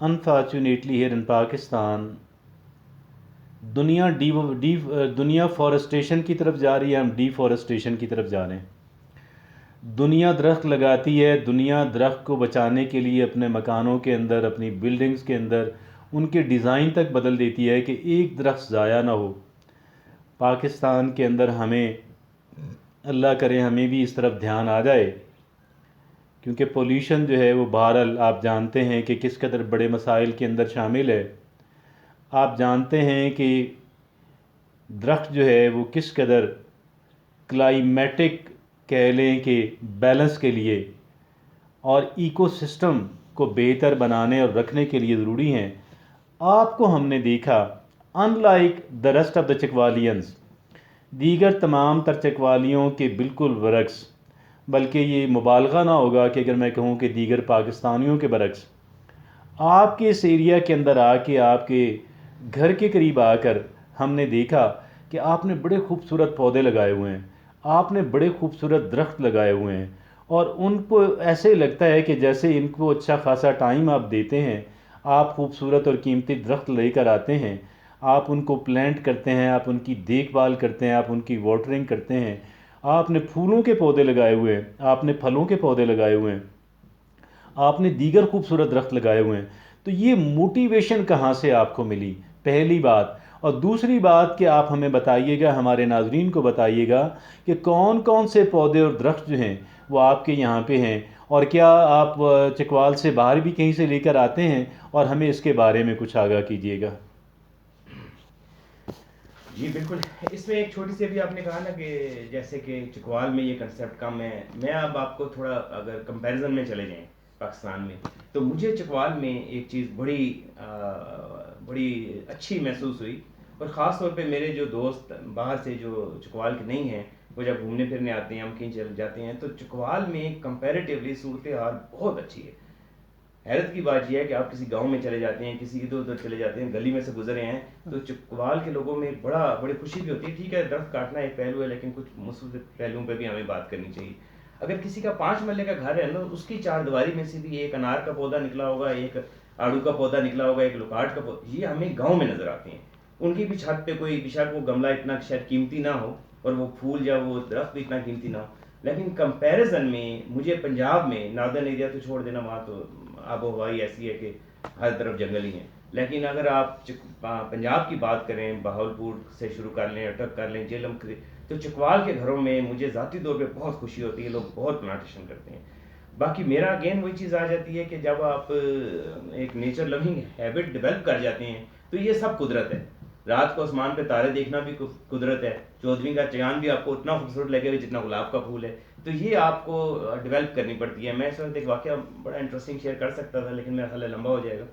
انفارچونیٹلی ہیئر ان پاکستان دنیا فارسٹیشن کی طرف جا رہی ہے, ہم ڈی فارسٹیشن کی طرف جا رہے ہیں. دنیا درخت لگاتی ہے, دنیا درخت کو بچانے کے لیے اپنے مکانوں کے اندر, اپنی بلڈنگز کے اندر ان کے ڈیزائن تک بدل دیتی ہے کہ ایک درخت ضائع نہ ہو. پاکستان کے اندر ہمیں اللہ کرے ہمیں بھی اس طرف دھیان آ جائے, کیونکہ پولیوشن جو ہے وہ بہرحال آپ جانتے ہیں کہ کس قدر بڑے مسائل کے اندر شامل ہے. آپ جانتے ہیں کہ درخت جو ہے وہ کس قدر کلائمیٹک کہہ لیں کہ بیلنس کے لیے اور ایکو سسٹم کو بہتر بنانے اور رکھنے کے لیے ضروری ہیں. آپ کو ہم نے دیکھا unlike the rest of the Chakwalians, دیگر تمام تر چکوالیوں کے بالکل برعکس, بلکہ یہ مبالغہ نہ ہوگا کہ اگر میں کہوں کہ دیگر پاکستانیوں کے برعکس, آپ کے اس ایریا کے اندر آ کے, آپ کے گھر کے قریب آ کر ہم نے دیکھا کہ آپ نے بڑے خوبصورت پودے لگائے ہوئے ہیں, آپ نے بڑے خوبصورت درخت لگائے ہوئے ہیں, اور ان کو ایسے لگتا ہے کہ جیسے ان کو اچھا خاصا ٹائم آپ دیتے ہیں, آپ خوبصورت اور قیمتی درخت لے کر آتے ہیں, آپ ان کو پلانٹ کرتے ہیں, آپ ان کی دیکھ بھال کرتے ہیں, آپ ان کی واٹرنگ کرتے ہیں, آپ نے پھولوں کے پودے لگائے ہوئے ہیں, آپ نے پھلوں کے پودے لگائے ہوئے ہیں, آپ نے دیگر خوبصورت درخت لگائے ہوئے ہیں. تو یہ موٹیویشن کہاں سے آپ کو ملی, پہلی بات. اور دوسری بات کہ آپ ہمیں بتائیے گا, ہمارے ناظرین کو بتائیے گا کہ کون کون سے پودے اور درخت جو ہیں وہ آپ کے یہاں پہ ہیں, اور کیا آپ چکوال سے باہر بھی کہیں سے لے کر آتے ہیں, اور ہمیں اس کے بارے میں کچھ آگاہ کیجیے گا. جی بالکل. اس میں ایک چھوٹی سی ابھی آپ نے کہا نا کہ جیسے کہ چکوال میں یہ کنسیپٹ کم ہے, میں اب آپ کو تھوڑا اگر کمپیریزن میں چلے جائیں پاکستان میں, تو مجھے چکوال میں ایک چیز بڑی اچھی محسوس ہوئی. اور خاص طور پہ میرے جو دوست باہر سے جو چکوال کے نہیں ہیں, وہ جب گھومنے پھرنے آتے ہیں, ہم کہیں چل جاتے ہیں, تو چکوال میں کمپیریٹیولی صورتحال بہت اچھی ہے. حیرت کی بات یہ ہے کہ آپ کسی گاؤں میں چلے جاتے ہیں, کسی ادھر ادھر چلے جاتے ہیں, گلی میں سے گزرے ہیں, تو چکوال کے لوگوں میں بڑی خوشی بھی ہوتی ہے. ٹھیک ہے درخت کاٹنا ایک پہلو ہے, لیکن کچھ مثبت پہلوؤں پہ بھی ہمیں بات کرنی چاہیے. اگر کسی کا 5 مرلے کا گھر ہے نا, اس کی 4 دیواری میں سے بھی ایک انار کا پودا نکلا ہوگا, ایک آڑو کا پودا نکلا ہوگا, ایک لوکاٹ کا پودا, یہ ہمیں گاؤں میں نظر آتے ہیں. ان کی بھی چھت پہ کوئی بیشک وہ گملہ اتنا شاید قیمتی نہ ہو, اور وہ پھول یا وہ درخت بھی اتنا قیمتی نہ ہو, لیکن کمپیریزن میں مجھے پنجاب میں ناردرن ایریا تو چھوڑ دینا, وہاں تو آب و ہوا ہی ایسی ہے کہ ہر طرف جنگل ہی ہیں, لیکن اگر آپ پنجاب کی بات کریں, بہاولپور سے شروع کر لیں, اٹک کر لیں, جیلم, تو چکوال کے گھروں میں مجھے ذاتی طور پہ بہت خوشی ہوتی ہے, لوگ بہت پلانٹیشن کرتے ہیں. باقی میرا اگین وہی چیز آ جاتی ہے کہ جب آپ ایک نیچر لونگ ہیبٹ ڈیولپ کر جاتے ہیں تو یہ سب قدرت ہے. رات کو آسمان پہ تارے دیکھنا بھی قدرت ہے, 14ویں کا چاند بھی آپ کو اتنا خوبصورت لگے گا جتنا گلاب کا پھول ہے, تو یہ آپ کو ڈیولپ کرنی پڑتی ہے. میں اس وقت ایک واقعہ بڑا انٹرسٹنگ شیئر کر سکتا تھا, لیکن میرا خیال ہے لمبا ہو جائے گا,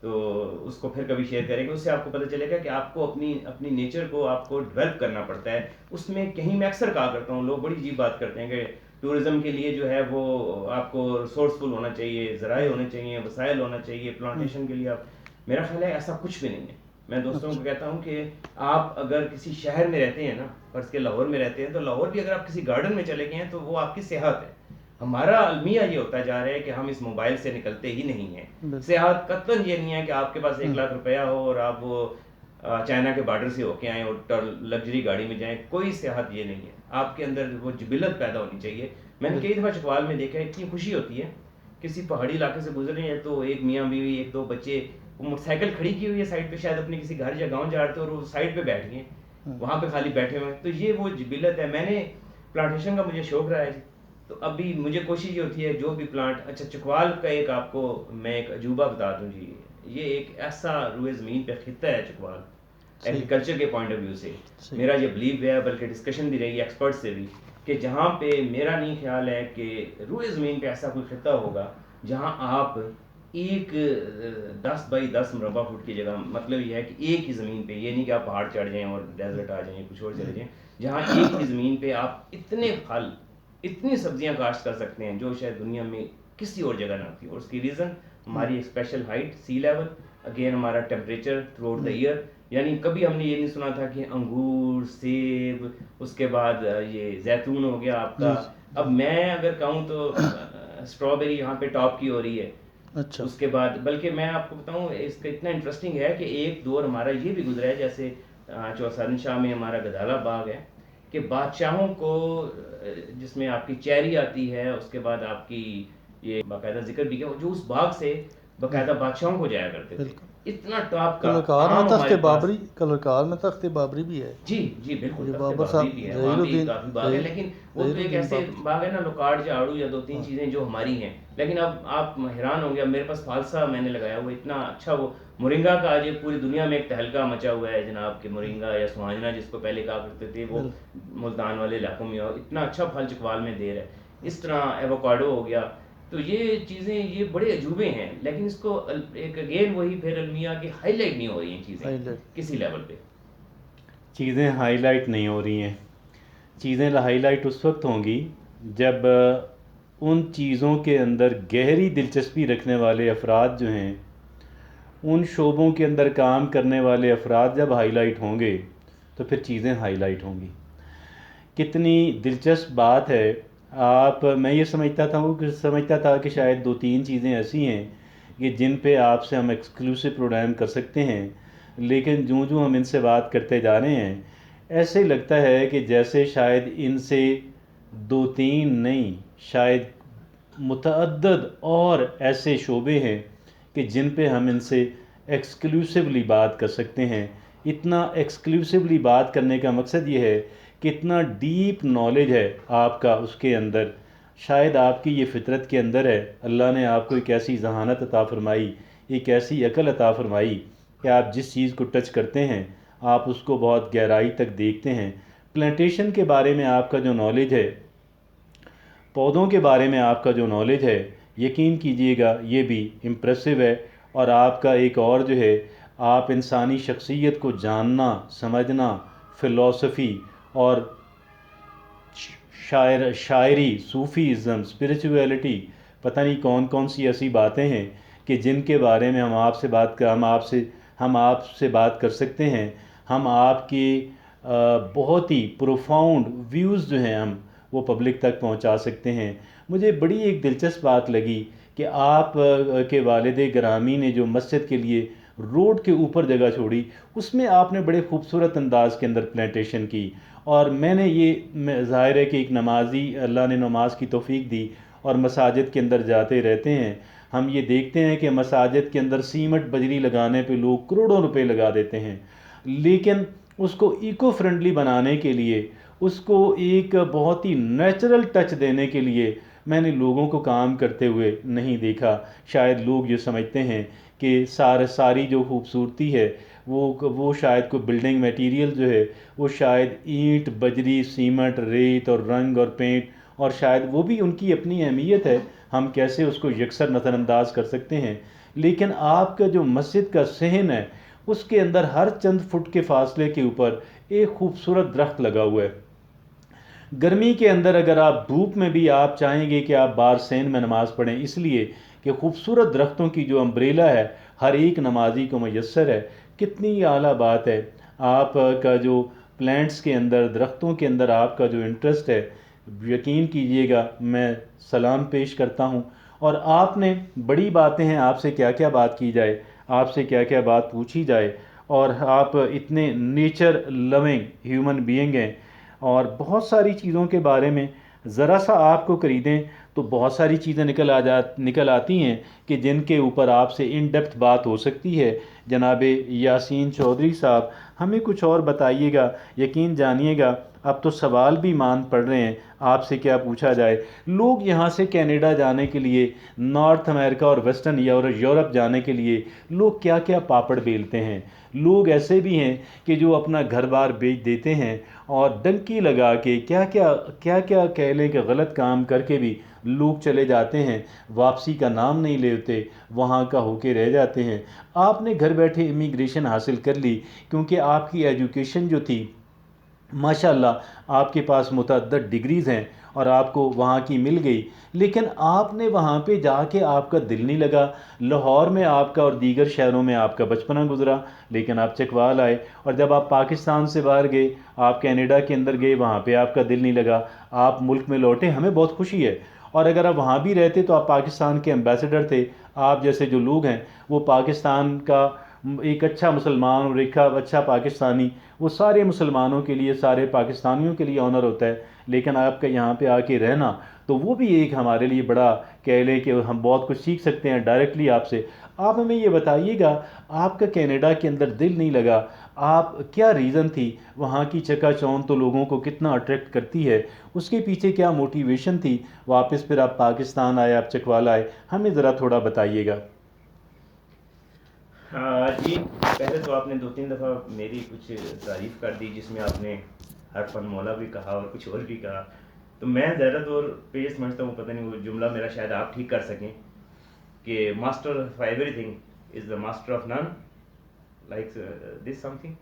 تو اس کو پھر کبھی شیئر کریں گے. اس سے آپ کو پتہ چلے گا کہ آپ کو اپنی نیچر کو آپ کو ڈیولپ کرنا پڑتا ہے. اس میں کہیں میں اکثر کہا کرتا ہوں, لوگ بڑی عجیب بات کرتے ہیں کہ ٹورزم کے لیے جو ہے وہ آپ کو ریسورسفل ہونا چاہیے, ذرائع ہونے چاہیے, وسائل ہونا چاہیے, پلانٹیشن کے لیے آپ, میرا خیال ہے ایسا کچھ بھی نہیں ہے. میں دوستوں کو کہتا ہوں کہ آپ اگر کسی شہر میں رہتے ہیں نا, فرض کے لاہور میں رہتے ہیں, تو لاہور بھی اگر آپ کسی گارڈن میں چلے گئے ہیں تو وہ آپ کی صحت ہے. ہمارا المیہ یہ ہوتا جا رہا ہے کہ ہم اس موبائل سے نکلتے ہی نہیں ہیں. صحت قطعاً یہ نہیں ہے کہ آپ کے پاس 1 لاکھ روپیہ ہو اور آپ وہ چائنا کے بارڈر سے ہو کے آئیں اور لگژری گاڑی میں جائیں. کوئی صحت یہ نہیں ہے, آپ کے اندر وہ جبلت پیدا ہونی چاہیے. میں نے کئی دفعہ چکوال میں دیکھا ہے, اتنی خوشی ہوتی ہے کسی پہاڑی علاقے سے گزر رہے ہیں تو ایک میاں بیوی, 1-2 بچے, وہ موٹر سائیکل کھڑی کی ہوئی ہے سائڈ پہ, شاید اپنے کسی گھر یا گاؤں جا رہے تھے اور وہ سائڈ پہ بیٹھ گئے, وہاں پہ خالی بیٹھے ہوئے ہیں. تو یہ وہ جبلت ہے. میں نے پلانٹیشن کا مجھے شوق رہا ہے جی, تو ابھی مجھے کوشش یہ ہوتی ہے جو بھی پلانٹ, اچھا چکوال کا ایک آپ کو میں ایک عجوبہ بتا دوں جی, یہ ایک ایسا روئے زمین پہ خطہ ہے چکوال ایگریکلچر کے پوائنٹ آف ویو سے. میرا یہ بلیو ہے, بلکہ ڈسکشن بھی رہی ایکسپرٹ سے بھی, کہ جہاں پہ میرا نہیں خیال ہے کہ روئے زمین پہ ایسا کوئی خطہ ہوگا جہاں آپ ایک 10 بائی 10 مربع فٹ کی جگہ, مطلب یہ ہے کہ ایک ہی زمین پہ, یہ نہیں کہ آپ پہاڑ چڑھ جائیں اور ڈیزرٹ آ جائیں, کچھ اور چلے جائیں, جہاں ایک ہی زمین پہ آپ اتنے پھل, اتنی سبزیاں کاشت کر سکتے ہیں جو شاید دنیا میں کسی اور جگہ نہ ہوتی. اور اس کی ریزن ہماری ایک special height, sea level, again ہمارا temperature throughout the year. یعنی کبھی ہم نے یہ نہیں سنا تھا کہ انگور, سیب, اس کے بعد یہ زیتون ہو گیا آپ کا. اب میں اگر کہوں تو اسٹرابیری یہاں پہ ٹاپ کی ہو رہی ہے. اچھا, اس کے بعد بلکہ میں آپ کو بتاؤں اس کا اتنا انٹرسٹنگ ہے کہ ایک دور ہمارا یہ بھی گزرا ہے, جیسے چوسرن شاہ میں ہمارا گدالہ باغ ہے, کہ بادشاہوں کو, جس میں آپ کی چیری آتی ہے, اس کے بعد آپ کی یہ باقاعدہ ذکر بھی کیا, جو اس باغ سے باقاعدہ بادشاہوں کو جایا کرتے تھے. اتنا ٹاپ کا کلرکار میں تخت بابری, کلرکار میں تخت بابری بھی ہے. جی جی بالکل, بابر بابری بھی ہے, وہاں بھی کافی باغ ہے, لیکن وہ تو ایک ایسے باغ ہے نا, لوکارڈ یا آڑو یا 2-3 چیزیں جو ہماری ہیں. لیکن اب آپ حیران ہوں گے, اب میرے پاس فالسا میں نے لگایا وہ اتنا اچھا, وہ مورنگا کا آج پوری دنیا میں ایک تہلکہ مچا ہوا ہے جناب, کہ مورنگا یا سوانجنا جس کو پہلے کہا کرتے تھے, وہ ملتان والے علاقوں میں اتنا اچھا پھل چکوال میں دے رہا ہے. اس طرح ایووکاڈو ہو گیا. تو یہ چیزیں یہ بڑے عجوبے ہیں, لیکن اس کو ایک اگین وہی پھر المیہ کی ہائی لائٹ نہیں ہو رہی ہیں چیزیں کسی لیول پہ. چیزیں ہائی لائٹ نہیں ہو رہی ہیں. چیزیں ہائی لائٹ اس وقت ہوں گی جب ان چیزوں کے اندر گہری دلچسپی رکھنے والے افراد جو ہیں, ان شعبوں کے اندر کام کرنے والے افراد جب ہائی لائٹ ہوں گے تو پھر چیزیں ہائی لائٹ ہوں گی. کتنی دلچسپ بات ہے. میں یہ سمجھتا تھا کہ شاید 2-3 چیزیں ایسی ہیں کہ جن پہ آپ سے ہم ایکسکلوسیو پروگرام کر سکتے ہیں, لیکن جو ہم ان سے بات کرتے جا رہے ہیں, ایسے لگتا ہے کہ جیسے شاید ان سے 2-3 نہیں, شاید متعدد اور ایسے شعبے ہیں کہ جن پہ ہم ان سے ایکسکلوسیولی بات کر سکتے ہیں. اتنا ایکسکلوسیولی بات کرنے کا مقصد یہ ہے کہ اتنا ڈیپ نالج ہے آپ کا اس کے اندر, شاید آپ کی یہ فطرت کے اندر ہے. اللہ نے آپ کو ایک ایسی ذہانت عطا فرمائی, ایک ایسی عقل عطا فرمائی کہ آپ جس چیز کو ٹچ کرتے ہیں آپ اس کو بہت گہرائی تک دیکھتے ہیں. پلانٹیشن کے بارے میں آپ کا جو نالج ہے, پودوں کے بارے میں آپ کا جو نالج ہے, یقین کیجئے گا یہ بھی امپریسو ہے. اور آپ کا ایک اور جو ہے, آپ انسانی شخصیت کو جاننا, سمجھنا, فلسفی اور شاعری, صوفیزم, اسپریچویلٹی, پتہ نہیں کون کون سی ایسی باتیں ہیں کہ جن کے بارے میں ہم آپ سے بات کر سکتے ہیں. ہم آپ کی بہت ہی پروفاؤنڈ ویوز جو ہیں ہم وہ پبلک تک پہنچا سکتے ہیں. مجھے بڑی ایک دلچسپ بات لگی کہ آپ کے والد گرامی نے جو مسجد کے لیے روڈ کے اوپر جگہ چھوڑی، اس میں آپ نے بڑے خوبصورت انداز کے اندر پلانٹیشن کی. اور میں نے یہ ظاہر ہے کہ ایک نمازی، اللہ نے نماز کی توفیق دی اور مساجد کے اندر جاتے رہتے ہیں. ہم یہ دیکھتے ہیں کہ مساجد کے اندر سیمنٹ بجری لگانے پہ لوگ کروڑوں روپے لگا دیتے ہیں، لیکن اس کو ایکو فرینڈلی بنانے کے لیے، اس کو ایک بہت ہی نیچرل ٹچ دینے کے لیے میں نے لوگوں کو کام کرتے ہوئے نہیں دیکھا. شاید لوگ یہ سمجھتے ہیں کہ ساری جو خوبصورتی ہے وہ شاید کوئی بلڈنگ میٹیریل جو ہے وہ شاید اینٹ، بجری، سیمنٹ، ریت اور رنگ اور پینٹ، اور شاید وہ بھی ان کی اپنی اہمیت ہے، ہم کیسے اس کو یکسر نظر انداز کر سکتے ہیں. لیکن آپ کا جو مسجد کا صحن ہے اس کے اندر ہر چند فٹ کے فاصلے کے اوپر ایک خوبصورت درخت لگا ہوا ہے. گرمی کے اندر اگر آپ دھوپ میں بھی آپ چاہیں گے کہ آپ بار سین میں نماز پڑھیں، اس لیے کہ خوبصورت درختوں کی جو امبریلا ہے ہر ایک نمازی کو میسر ہے. کتنی اعلیٰ بات ہے. آپ کا جو پلانٹس کے اندر، درختوں کے اندر آپ کا جو انٹرسٹ ہے، یقین کیجئے گا میں سلام پیش کرتا ہوں. اور آپ نے بڑی باتیں ہیں، آپ سے کیا کیا بات کی جائے، آپ سے کیا کیا بات پوچھی جائے، اور آپ اتنے نیچر لونگ ہیومن بینگ ہیں. اور بہت ساری چیزوں کے بارے میں ذرا سا آپ کو خریدیں تو بہت ساری چیزیں نکل آتی ہیں کہ جن کے اوپر آپ سے ان ڈیپتھ بات ہو سکتی ہے. جناب یاسین چودھری صاحب، ہمیں کچھ اور بتائیے گا. یقین جانیے گا اب تو سوال بھی مان پڑ رہے ہیں، آپ سے کیا پوچھا جائے. لوگ یہاں سے کینیڈا جانے کے لیے، نارتھ امریکہ اور ویسٹرن یورپ جانے کے لیے لوگ کیا کیا پاپڑ بیلتے ہیں. لوگ ایسے بھی ہیں کہ جو اپنا گھر بار بیچ دیتے ہیں اور ڈنکی لگا کے کیا کیا کہہ لیں کہ غلط کام کر کے بھی لوگ چلے جاتے ہیں، واپسی کا نام نہیں لیتے، وہاں کا ہو کے رہ جاتے ہیں. آپ نے گھر بیٹھے امیگریشن حاصل کر لی کیونکہ آپ کی ایجوکیشن جو تھی ماشاء اللہ آپ کے پاس متعدد ڈگریز ہیں اور آپ کو وہاں کی مل گئی، لیکن آپ نے وہاں پہ جا کے آپ کا دل نہیں لگا. لاہور میں آپ کا اور دیگر شہروں میں آپ کا بچپنا گزرا، لیکن آپ چکوال آئے، اور جب آپ پاکستان سے باہر گئے، آپ کینیڈا کے اندر گئے، وہاں پہ آپ کا دل نہیں لگا، آپ ملک میں لوٹے. ہمیں بہت خوشی ہے. اور اگر آپ وہاں بھی رہتے تو آپ پاکستان کے ایمبیسڈر تھے. آپ جیسے جو لوگ ہیں وہ پاکستان کا ایک اچھا مسلمان اور ایک اچھا پاکستانی، وہ سارے مسلمانوں کے لیے، سارے پاکستانیوں کے لیے آنر ہوتا ہے. لیکن آپ کا یہاں پہ آ کے رہنا تو وہ بھی ایک ہمارے لیے بڑا کہہ لیں کہ ہم بہت کچھ سیکھ سکتے ہیں ڈائریکٹلی آپ سے. آپ ہمیں یہ بتائیے گا آپ کا کینیڈا کے اندر دل نہیں لگا، آپ کیا ریزن تھی؟ وہاں کی چکا چوند تو لوگوں کو کتنا اٹریکٹ کرتی ہے، اس کے پیچھے کیا موٹیویشن تھی؟ واپس پھر آپ پاکستان آئے، آپ چکوال آئے، ہمیں ذرا تھوڑا بتائیے گا. جی، پہلے تو آپ نے 2-3 دفعہ میری کچھ تعریف کر دی، جس میں آپ نے حرفن مولا بھی کہا اور کچھ اور بھی کہا. تو میں زیادہ طور پہ یہ سمجھتا ہوں، پتہ نہیں وہ جملہ میرا شاید آپ ٹھیک کر سکیں، کہ master of every thing is the master of none, like this some thing.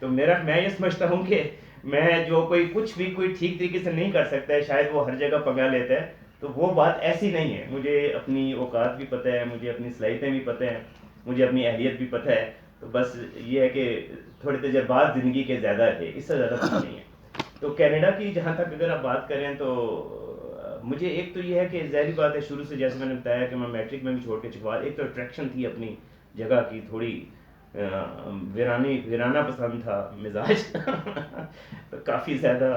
تو میں یہ سمجھتا ہوں کہ میں جو کچھ بھی کوئی ٹھیک طریقے سے نہیں کر سکتا ہے، شاید وہ ہر جگہ پنگا لیتا ہے. تو وہ بات ایسی نہیں ہے. مجھے اپنی اوقات بھی پتہ ہے، مجھے اپنی صلاحیتیں بھی پتہ ہیں، مجھے اپنی اہلیت بھی پتہ ہے. تو بس یہ ہے کہ تھوڑے تجربات زندگی کے زیادہ تھے، اس سے زیادہ کچھ نہیں ہے. تو کینیڈا کی جہاں تک اگر آپ بات کریں تو مجھے ایک تو یہ ہے کہ ظاہری بات ہے، شروع سے جیسے میں نے بتایا کہ میں میٹرک میں بھی چھوڑ کے چکوال، ایک تو اٹریکشن تھی اپنی جگہ کی، تھوڑی ویرانہ پسند تھا مزاج تو کافی زیادہ،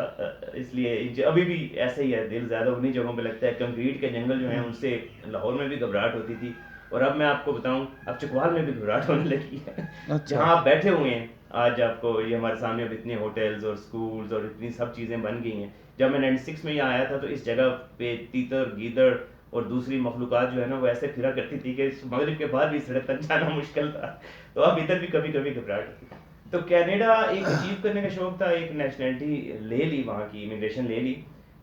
اس لیے ابھی بھی ایسا ہی ہے، دل زیادہ انہی جگہوں پہ لگتا ہے. کنکریٹ کے جنگل جو ہیں ان سے لاہور میں بھی گھبراہٹ ہوتی تھی، اور اب میں آپ کو بتاؤں اب چکوال میں بھی گھبراہٹ ہونے لگی ہے. جہاں آپ بیٹھے ہوئے ہیں آج، آپ کو یہ ہمارے سامنے اب اتنے ہوٹلز اور سکولز اور اتنی سب چیزیں بن گئی ہیں. جب میں 96 میں یہاں آیا تھا تو اس جگہ پہ تیتر، گیدڑ اور دوسری مخلوقات جو ہے نا وہ ایسے پھرا کرتی تھی کہ مغرب کے بعد بھی سڑک تک جانا مشکل تھا. تو اب ادھر بھی کبھی کبھی گھبراہٹ ہوتی. تو کینیڈا ایک اچیو کرنے کا شوق تھا، ایک نیشنلٹی لے لی، وہاں کی امیگریشن لے لی.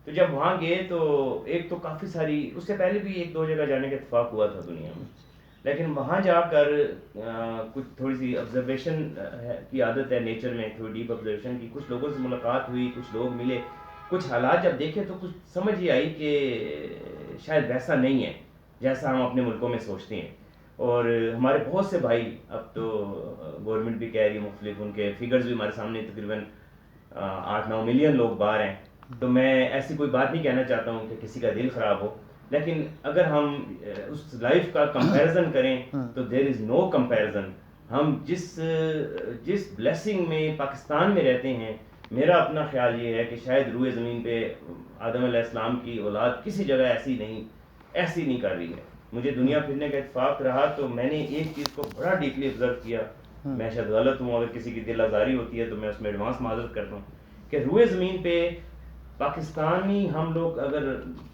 تو جب وہاں گئے تو ایک تو کافی ساری، اس سے پہلے بھی 1-2 جگہ جانے کا اتفاق ہوا تھا دنیا میں، لیکن وہاں جا کر کچھ تھوڑی سی آبزرویشن کی عادت ہے نیچر میں، تھوڑی ڈیپ آبزرویشن کی. کچھ لوگوں سے ملاقات ہوئی، کچھ لوگ ملے، کچھ حالات جب دیکھے تو کچھ سمجھ یہ آئی کہ شاید ویسا نہیں ہے جیسا ہم اپنے ملکوں میں سوچتے ہیں. اور ہمارے بہت سے بھائی، اب تو گورنمنٹ بھی کہہ رہی ہے مختلف، ان کے فگرز بھی ہمارے سامنے، تقریباً 8-9 ملین لوگ باہر ہیں. تو میں ایسی کوئی بات نہیں کہنا چاہتا ہوں کہ کسی کا دل خراب ہو، لیکن اگر ہم اس لائف کا کمپیریزن کریں تو دیر از نو کمپیریزن. ہم جس بلیسنگ میں پاکستان میں رہتے ہیں، میرا اپنا خیال یہ ہے کہ شاید روئے زمین پہ آدم علیہ السلام کی اولاد کسی جگہ ایسی نہیں کر رہی ہے. مجھے دنیا پھرنے کا اتفاق رہا تو میں نے ایک چیز کو بڑا ڈیپلی آبزرو کیا. میں شاید غلط ہوں، اگر کسی کی دل آزاری ہوتی ہے تو میں اس میں ایڈوانس معذرت کرتا ہوں کہ روئے زمین پہ پاکستانی ہم لوگ اگر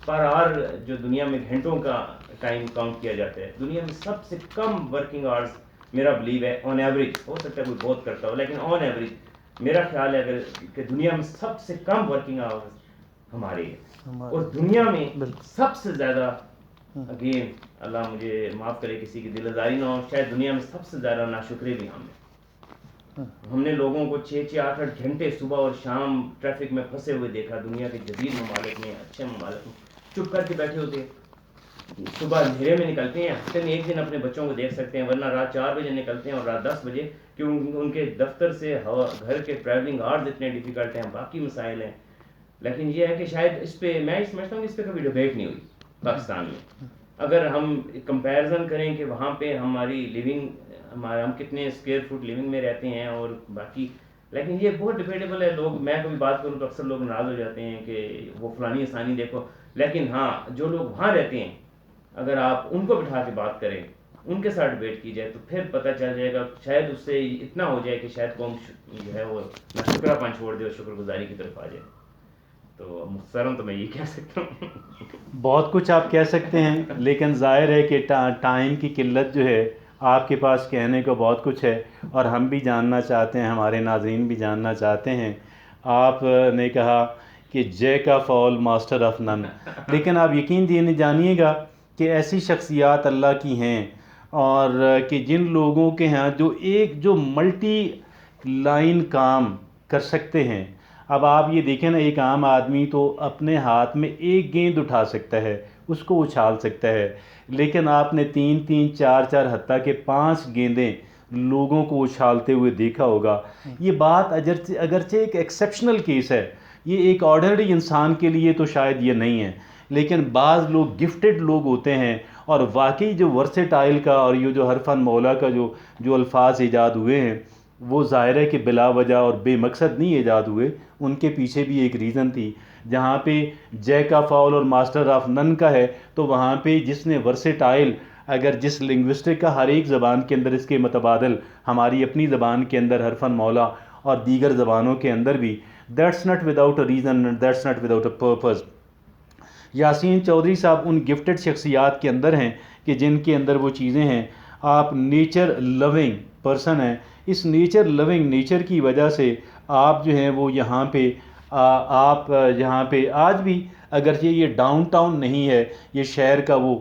پر آر جو دنیا میں گھنٹوں کا ٹائم کاؤنٹ کیا جاتا ہے، دنیا میں سب سے کم ورکنگ آورس میرا بلیو ہے آن ایوریج. ہو سکتا ہے کوئی بہت کرتا ہو لیکن آن ایوریج میرا خیال ہے اگر کہ دنیا میں سب سے کم ورکنگ آورس ہمارے ہیں، اور دنیا میں سب سے زیادہ، اگین اللہ مجھے معاف کرے کسی کی دل آزاری نہ ہو، شاید دنیا میں سب سے زیادہ ناشکرے بھی ہم ہیں. ہم نے لوگوں کو 6-8 گھنٹے صبح اور شام ٹریفک میں پھنسے ہوئے دیکھا. دنیا کے جدید ممالک میں، اچھے ممالک میں چپ کر کے بیٹھے ہوتے ہیں. صبح اندھیرے میں نکلتے ہیں، ہفتے میں ایک دن اپنے بچوں کو دیکھ سکتے ہیں، ورنہ رات 4 بجے نکلتے ہیں اور رات 10 بجے، کہ ان کے دفتر سے گھر کے ٹریولنگ آورز اتنے ڈیفیکلٹ ہیں، باقی مسائل ہیں. لیکن یہ ہے کہ شاید اس پہ میں سمجھتا ہوں کہ اس پہ کبھی ڈبیٹ نہیں ہوئی پاکستان میں. اگر ہم کمپیریزن کریں کہ وہاں پہ ہماری لیونگ، ہم کتنے اسکوائر فٹ لیونگ میں رہتے ہیں اور باقی، لیکن یہ بہت ڈیبیٹیبل ہے. لوگ، میں کبھی بات کروں تو اکثر لوگ ناراض ہو جاتے ہیں کہ وہ فلانی آسانی دیکھو. لیکن ہاں، جو لوگ وہاں رہتے ہیں اگر آپ ان کو بٹھا کے بات کریں، ان کے ساتھ ڈبیٹ کی جائے تو پھر پتہ چل جائے گا. شاید اس سے اتنا ہو جائے کہ شاید قوم جو ہے وہ نہ شکرا پن چھوڑ دے اور شکر گزاری کی طرف آ جائے. تو مختصراً تو میں یہ کہہ سکتا ہوں. بہت کچھ آپ کہہ سکتے ہیں، لیکن ظاہر ہے کہ ٹائم کی قلت جو ہے، آپ کے پاس کہنے کو بہت کچھ ہے اور ہم بھی جاننا چاہتے ہیں، ہمارے ناظرین بھی جاننا چاہتے ہیں. آپ نے کہا کہ Jack of all master of none, لیکن آپ یقین جانیے گا کہ ایسی شخصیات اللہ کی ہیں، اور کہ جن لوگوں کے ہاں جو ملٹی لائن کام کر سکتے ہیں. اب آپ یہ دیکھیں نا، ایک عام آدمی تو اپنے ہاتھ میں ایک گیند اٹھا سکتا ہے، اس کو اچھال سکتا ہے، لیکن آپ نے 3-3 4-4 حتیٰ کہ 5 گیندیں لوگوں کو اچھالتے ہوئے دیکھا ہوگا. یہ بات اگرچہ ایک ایکسیپشنل کیس ہے، یہ ایک آرڈنری انسان کے لیے تو شاید یہ نہیں ہے، لیکن بعض لوگ گفٹڈ لوگ ہوتے ہیں، اور واقعی جو ورسٹائل کا اور یہ جو حرفن مولا کا جو الفاظ ایجاد ہوئے ہیں، وہ ظاہر ہے کہ بلا وجہ اور بے مقصد نہیں ایجاد ہوئے. ان کے پیچھے بھی ایک ریزن تھی. جہاں پہ جیک آف آل اور ماسٹر آف نن کا ہے، تو وہاں پہ جس نے ورسٹائل، اگر جس لنگوسٹک کا ہر ایک زبان کے اندر اس کے متبادل، ہماری اپنی زبان کے اندر حرفن مولا اور دیگر زبانوں کے اندر بھی، that's not without a reason, that's not without a purpose. Yasin Chaudhry صاحب ان گفٹڈ شخصیات کے اندر ہیں کہ جن کے اندر وہ چیزیں ہیں. آپ نیچر لونگ پرسن ہیں. اس نیچر لونگ نیچر کی وجہ سے آپ جو ہیں وہ یہاں پہ آپ یہاں پہ آج بھی، اگرچہ یہ ڈاؤن ٹاؤن نہیں ہے، یہ شہر کا وہ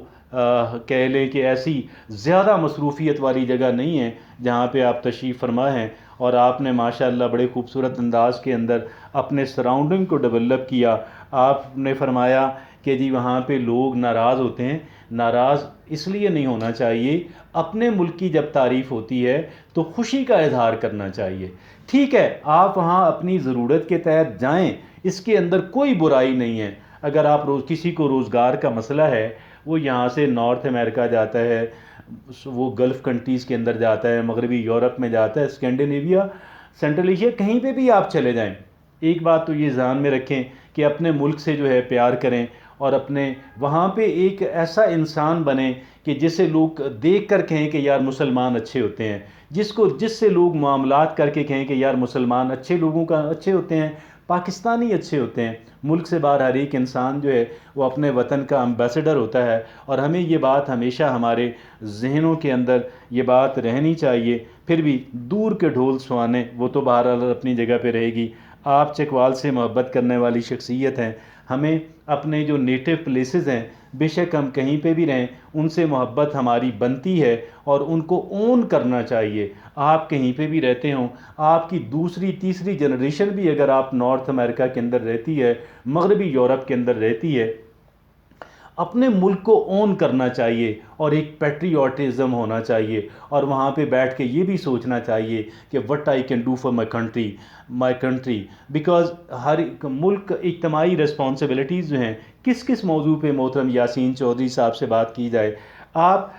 کہہ لیں کہ ایسی زیادہ مصروفیت والی جگہ نہیں ہے جہاں پہ آپ تشریف فرما ہیں، اور آپ نے ماشاءاللہ بڑے خوبصورت انداز کے اندر اپنے سراؤنڈنگ کو ڈیولپ کیا. آپ نے فرمایا کہ جی وہاں پہ لوگ ناراض ہوتے ہیں. ناراض اس لیے نہیں ہونا چاہیے، اپنے ملک کی جب تعریف ہوتی ہے تو خوشی کا اظہار کرنا چاہیے. ٹھیک ہے، آپ وہاں اپنی ضرورت کے تحت جائیں، اس کے اندر کوئی برائی نہیں ہے. اگر آپ کسی کو روزگار کا مسئلہ ہے، وہ یہاں سے نارتھ امریکہ جاتا ہے، وہ گلف کنٹریز کے اندر جاتا ہے، مغربی یورپ میں جاتا ہے، اسکینڈینیویا، سینٹرل ایشیا، کہیں پہ بھی آپ چلے جائیں. ایک بات تو یہ ذہن میں رکھیں کہ اپنے ملک سے جو ہے پیار کریں، اور اپنے وہاں پہ ایک ایسا انسان بنیں کہ جسے لوگ دیکھ کر کہیں کہ یار مسلمان اچھے ہوتے ہیں، جس سے لوگ معاملات کر کے کہیں کہ یار مسلمان اچھے لوگوں کا اچھے ہوتے ہیں، پاکستانی اچھے ہوتے ہیں. ملک سے باہر ہر ایک انسان جو ہے وہ اپنے وطن کا امبیسڈر ہوتا ہے، اور ہمیں یہ بات ہمیشہ ہمارے ذہنوں کے اندر یہ بات رہنی چاہیے. پھر بھی دور کے ڈھول سوانے، وہ تو بہرحال اپنی جگہ پہ رہے گی. آپ چکوال سے محبت کرنے والی شخصیت ہیں. ہمیں اپنے جو نیٹو پلیسز ہیں، بے شک ہم کہیں پہ بھی رہیں، ان سے محبت ہماری بنتی ہے اور ان کو اون کرنا چاہیے. آپ کہیں پہ بھی رہتے ہوں، آپ کی دوسری تیسری جنریشن بھی اگر آپ نارتھ امریکہ کے اندر رہتی ہے، مغربی یورپ کے اندر رہتی ہے، اپنے ملک کو اون کرنا چاہیے اور ایک پیٹریوٹزم ہونا چاہیے اور وہاں پہ بیٹھ کے یہ بھی سوچنا چاہیے کہ what I can do for my country because ہر ملک اجتماعی رسپانسبلٹیز جو ہیں کس موضوع پہ محترم یاسین چودھری صاحب سے بات کی جائے. آپ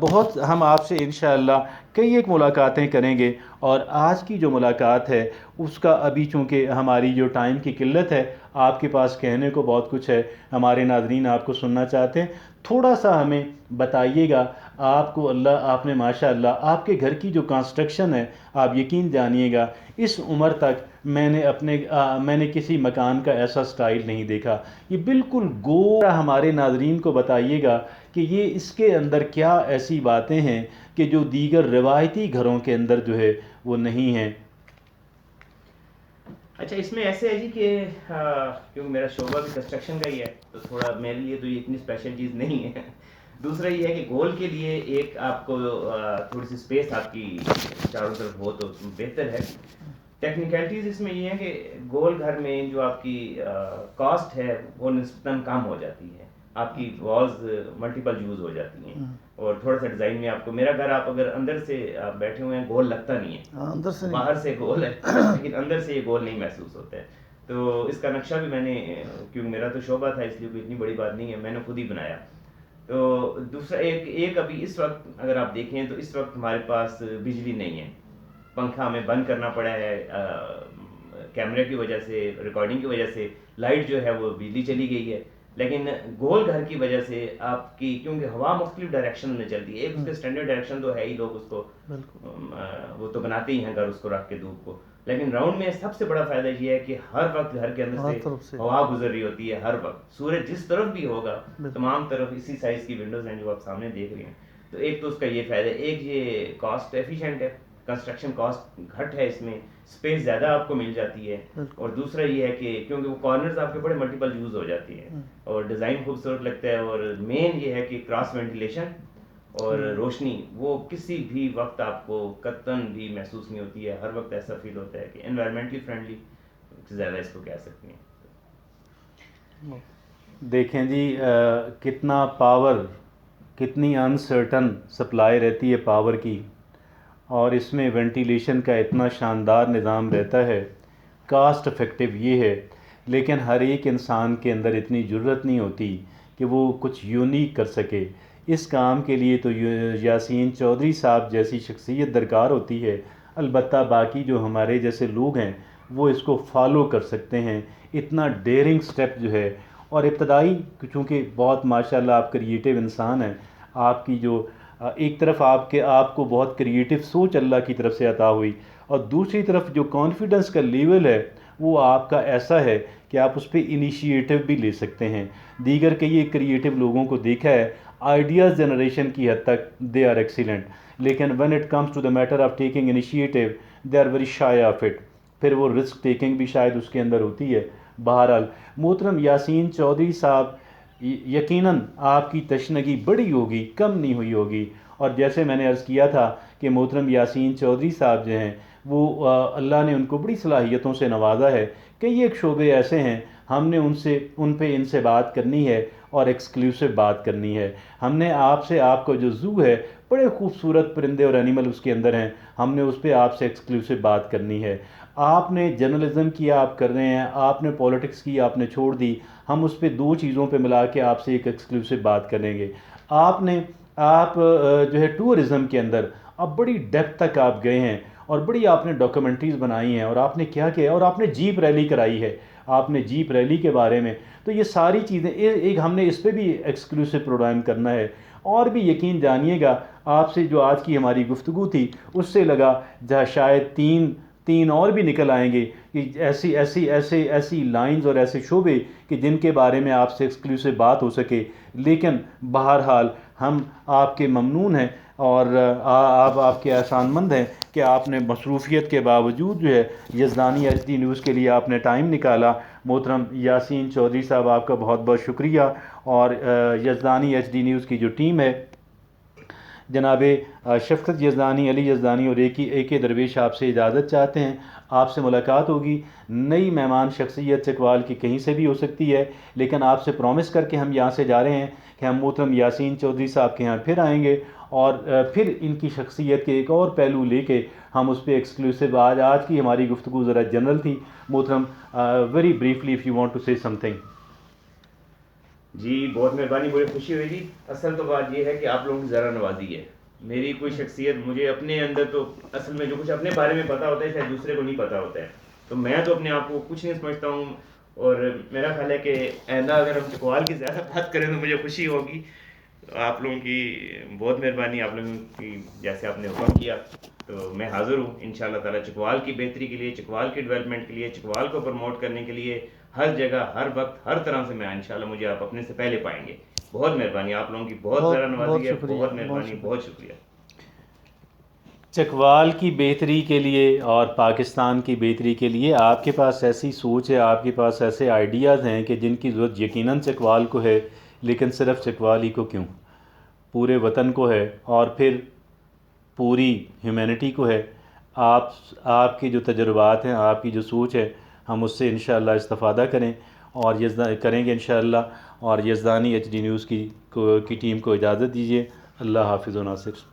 بہت ہم آپ سے انشاءاللہ کئی ایک ملاقاتیں کریں گے اور آج کی جو ملاقات ہے اس کا ابھی چونکہ ہماری جو ٹائم کی قلت ہے آپ کے پاس کہنے کو بہت کچھ ہے, ہمارے ناظرین آپ کو سننا چاہتے ہیں, تھوڑا سا ہمیں بتائیے گا. آپ کو آپ نے ماشاءاللہ آپ کے گھر کی جو کنسٹرکشن ہے آپ یقین جانیے گا اس عمر تک میں نے کسی مکان کا ایسا سٹائل نہیں دیکھا. یہ بالکل گورا ہمارے ناظرین کو بتائیے گا کہ یہ اس کے اندر کیا ایسی باتیں ہیں کہ جو دیگر روایتی گھروں کے اندر جو ہے وہ نہیں ہیں. اچھا اس میں ایسے ہے جی کہ کیونکہ میرا شعبہ بھی کنسٹرکشن کا ہی ہے تو تھوڑا میرے لیے تو یہ اتنی اسپیشل چیز نہیں ہے. دوسرا یہ ہے کہ گول کے لیے ایک آپ کو تھوڑی سی اسپیس آپ کی چاروں طرف ہو تو بہتر ہے. ٹیکنیکلٹیز اس میں یہ ہے کہ گول گھر میں جو آپ کی کاسٹ ہے وہ نسبتاً کم ہو جاتی ہے, آپ کی والز ملٹیپل یوز ہو جاتی ہیں اور تھوڑا سا ڈیزائن میں آپ کو میرا گھر آپ اگر اندر سے آپ بیٹھے ہوئے ہیں گول لگتا نہیں ہے, اندر سے باہر سے گول ہے لیکن اندر سے یہ گول نہیں محسوس ہوتا ہے. تو اس کا نقشہ بھی میں نے کیونکہ میرا تو شعبہ تھا اس لیے کوئی اتنی بڑی بات نہیں ہے, میں نے خود ہی بنایا. تو دوسرا ایک ابھی اس وقت اگر آپ دیکھیں تو اس وقت ہمارے پاس بجلی نہیں ہے, پنکھا ہمیں بند کرنا پڑا ہے کیمرے کی وجہ سے, ریکارڈنگ کی وجہ سے لائٹ جو ہے وہ بجلی چلی گئی ہے. لیکن گول گھر کی وجہ سے آپ کی کیونکہ ہوا مختلف ڈائریکشن میں چلتی ہے, ایک اس کے اسٹینڈرڈ ڈائریکشن تو ہے ہی, لوگ اس کو وہ تو بناتے ہی ہیں گھر اس کو رکھ کے دھوپ کو, لیکن راؤنڈ میں سب سے بڑا فائدہ یہ ہے کہ ہر وقت گھر کے اندر سے ہوا گزر رہی ہوتی ہے, ہر وقت سورج جس طرف بھی ہوگا تمام طرف اسی سائز کی ونڈوز ہیں جو آپ سامنے دیکھ رہے ہیں. تو ایک تو اس کا یہ فائدہ ہے, ایک یہ کاسٹ ایفیشینٹ ہے, کنسٹرکشن کاسٹ گھٹ ہے, اس میں اسپیس زیادہ آپ کو مل جاتی ہے. اور دوسرا یہ ہے کہ کیونکہ وہ کارنرز آپ کے بڑے ملٹیپل یوز ہو جاتی ہیں اور ڈیزائن خوبصورت لگتا ہے, اور مین یہ ہے کہ کراس وینٹیلیشن اور روشنی وہ کسی بھی وقت آپ کو قطعاً بھی محسوس نہیں ہوتی ہے, ہر وقت ایسا فیل ہوتا ہے کہ انوائرمنٹلی فرینڈلی زیادہ اس کو کہہ سکتے ہیں. دیکھیں جی کتنا پاور, کتنی انسرٹن سپلائی رہتی ہے پاور کی, اور اس میں وینٹیلیشن کا اتنا شاندار نظام رہتا ہے, کاسٹ افیکٹو یہ ہے. لیکن ہر ایک انسان کے اندر اتنی جرت نہیں ہوتی کہ وہ کچھ یونیک کر سکے. اس کام کے لیے تو یاسین چودھری صاحب جیسی شخصیت درکار ہوتی ہے. البتہ باقی جو ہمارے جیسے لوگ ہیں وہ اس کو فالو کر سکتے ہیں. اتنا ڈیئرنگ سٹیپ جو ہے, اور ابتدائی چونکہ بہت ماشاءاللہ آپ کریٹیو انسان ہیں, آپ کی جو ایک طرف آپ کو بہت کریٹیو سوچ اللہ کی طرف سے عطا ہوئی, اور دوسری طرف جو کانفیڈنس کا لیول ہے وہ آپ کا ایسا ہے کہ آپ اس پہ انیشیٹو بھی لے سکتے ہیں. دیگر کئی ایک کریٹیو لوگوں کو دیکھا ہے, آئیڈیاز جنریشن کی حد تک دے آر ایکسیلنٹ, لیکن when it comes to the matter of taking initiative they are very shy of it. پھر وہ رسک ٹیکنگ بھی شاید اس کے اندر ہوتی ہے. بہرحال محترم یاسین چودھری صاحب یقیناً آپ کی تشنگی بڑی ہوگی, کم نہیں ہوئی ہوگی. اور جیسے میں نے عرض کیا تھا کہ محترم یاسین چودھری صاحب جو ہیں وہ اللہ نے ان کو بڑی صلاحیتوں سے نوازا ہے. کئی ایک شعبے ایسے ہیں ہم نے ان سے بات کرنی ہے اور ایکسکلوسیو بات کرنی ہے. ہم نے آپ کا جو زو ہے, بڑے خوبصورت پرندے اور اینیمل اس کے اندر ہیں, ہم نے اس پہ آپ سے ایکسکلوسیو بات کرنی ہے. آپ نے جرنلزم کیا, آپ کر رہے ہیں, آپ نے پولیٹکس کی, آپ نے چھوڑ دی, ہم اس پہ دو چیزوں پہ ملا کے آپ سے ایک ایکسکلوسیو بات کریں گے. آپ جو ہے ٹورزم کے اندر اب بڑی ڈیپتھ تک آپ گئے ہیں اور بڑی آپ نے ڈاکیومنٹریز بنائی ہیں, اور آپ نے کیا کیا, اور آپ نے جیپ ریلی کرائی ہے, آپ نے جیپ ریلی کے بارے میں. تو یہ ساری چیزیں ایک ہم نے اس پہ بھی ایکسکلوسیو پروگرام کرنا ہے. اور بھی یقین جانیے گا آپ سے جو آج کی ہماری گفتگو تھی اس سے لگا جہاں شاید تین اور بھی نکل آئیں گے کہ ایسی لائنز اور ایسے شعبے کہ جن کے بارے میں آپ سے ایکسکلوسیو بات ہو سکے. لیکن بہرحال ہم آپ کے ممنون ہیں اور آپ کے احسان مند ہیں کہ آپ نے مصروفیت کے باوجود جو ہے یزدانی ایچ ڈی نیوز کے لیے آپ نے ٹائم نکالا. محترم یاسین چودھری صاحب آپ کا بہت بہت شکریہ, اور یزدانی ایچ ڈی نیوز کی جو ٹیم ہے جناب شفقت یزدانی، علی یزدانی اور اے کے درویش آپ سے اجازت چاہتے ہیں. آپ سے ملاقات ہوگی. نئی مہمان شخصیت چکوال کی کہیں سے بھی ہو سکتی ہے، لیکن آپ سے پرومس کر کے ہم یہاں سے جا رہے ہیں کہ ہم محترم یاسین چودھری صاحب کے یہاں پھر آئیں گے اور پھر ان کی شخصیت کے ایک اور پہلو لے کے ہم اس پہ ایکسکلوسیو. آج کی ہماری گفتگو ذرا جنرل تھی. محترم very briefly if you want to say some thing. جی بہت مہربانی، بڑی خوشی ہوئی جی. اصل تو بات یہ ہے کہ آپ لوگوں کی ذرا نوازی ہے. میری کوئی شخصیت، مجھے اپنے اندر تو اصل میں جو کچھ اپنے بارے میں پتہ ہوتا ہے شاید دوسرے کو نہیں پتہ ہوتا ہے. تو میں تو اپنے آپ کو کچھ نہیں سمجھتا ہوں، اور میرا خیال ہے کہ آئندہ اگر ہم چکوال کی زیادہ بات کریں تو مجھے خوشی ہوگی. آپ لوگوں کی بہت مہربانی، آپ لوگوں کی جیسے آپ نے حکم کیا تو میں حاضر ہوں ان شاء اللہ تعالیٰ چکوال کی بہتری کے لیے، چکوال کی ڈیولپمنٹ کے لیے، چکوال کو پروموٹ کرنے کے لیے. ہر جگہ، ہر وقت، ہر طرح سے میں انشاءاللہ مجھے آپ اپنے سے پہلے پائیں گے. بہت مہربانی، آپ لوگوں کی بہت ذرا نوازی ہے. بہت مہربانی، بہت شکریہ. چکوال کی بہتری کے لیے اور پاکستان کی بہتری کے لیے آپ کے پاس ایسی سوچ ہے، آپ کے پاس ایسے آئیڈیاز ہیں کہ جن کی ضرورت یقیناً چکوال کو ہے، لیکن صرف چکوال ہی کو کیوں، پورے وطن کو ہے اور پھر پوری ہیومینٹی کو ہے. آپ کے جو تجربات ہیں، آپ کی جو سوچ ہے، ہم اس سے انشاءاللہ استفادہ کریں اور کریں گے انشاءاللہ. اور یزدانی ایچ ڈی نیوز کی ٹیم کو اجازت دیجیے. اللہ حافظ و ناصر.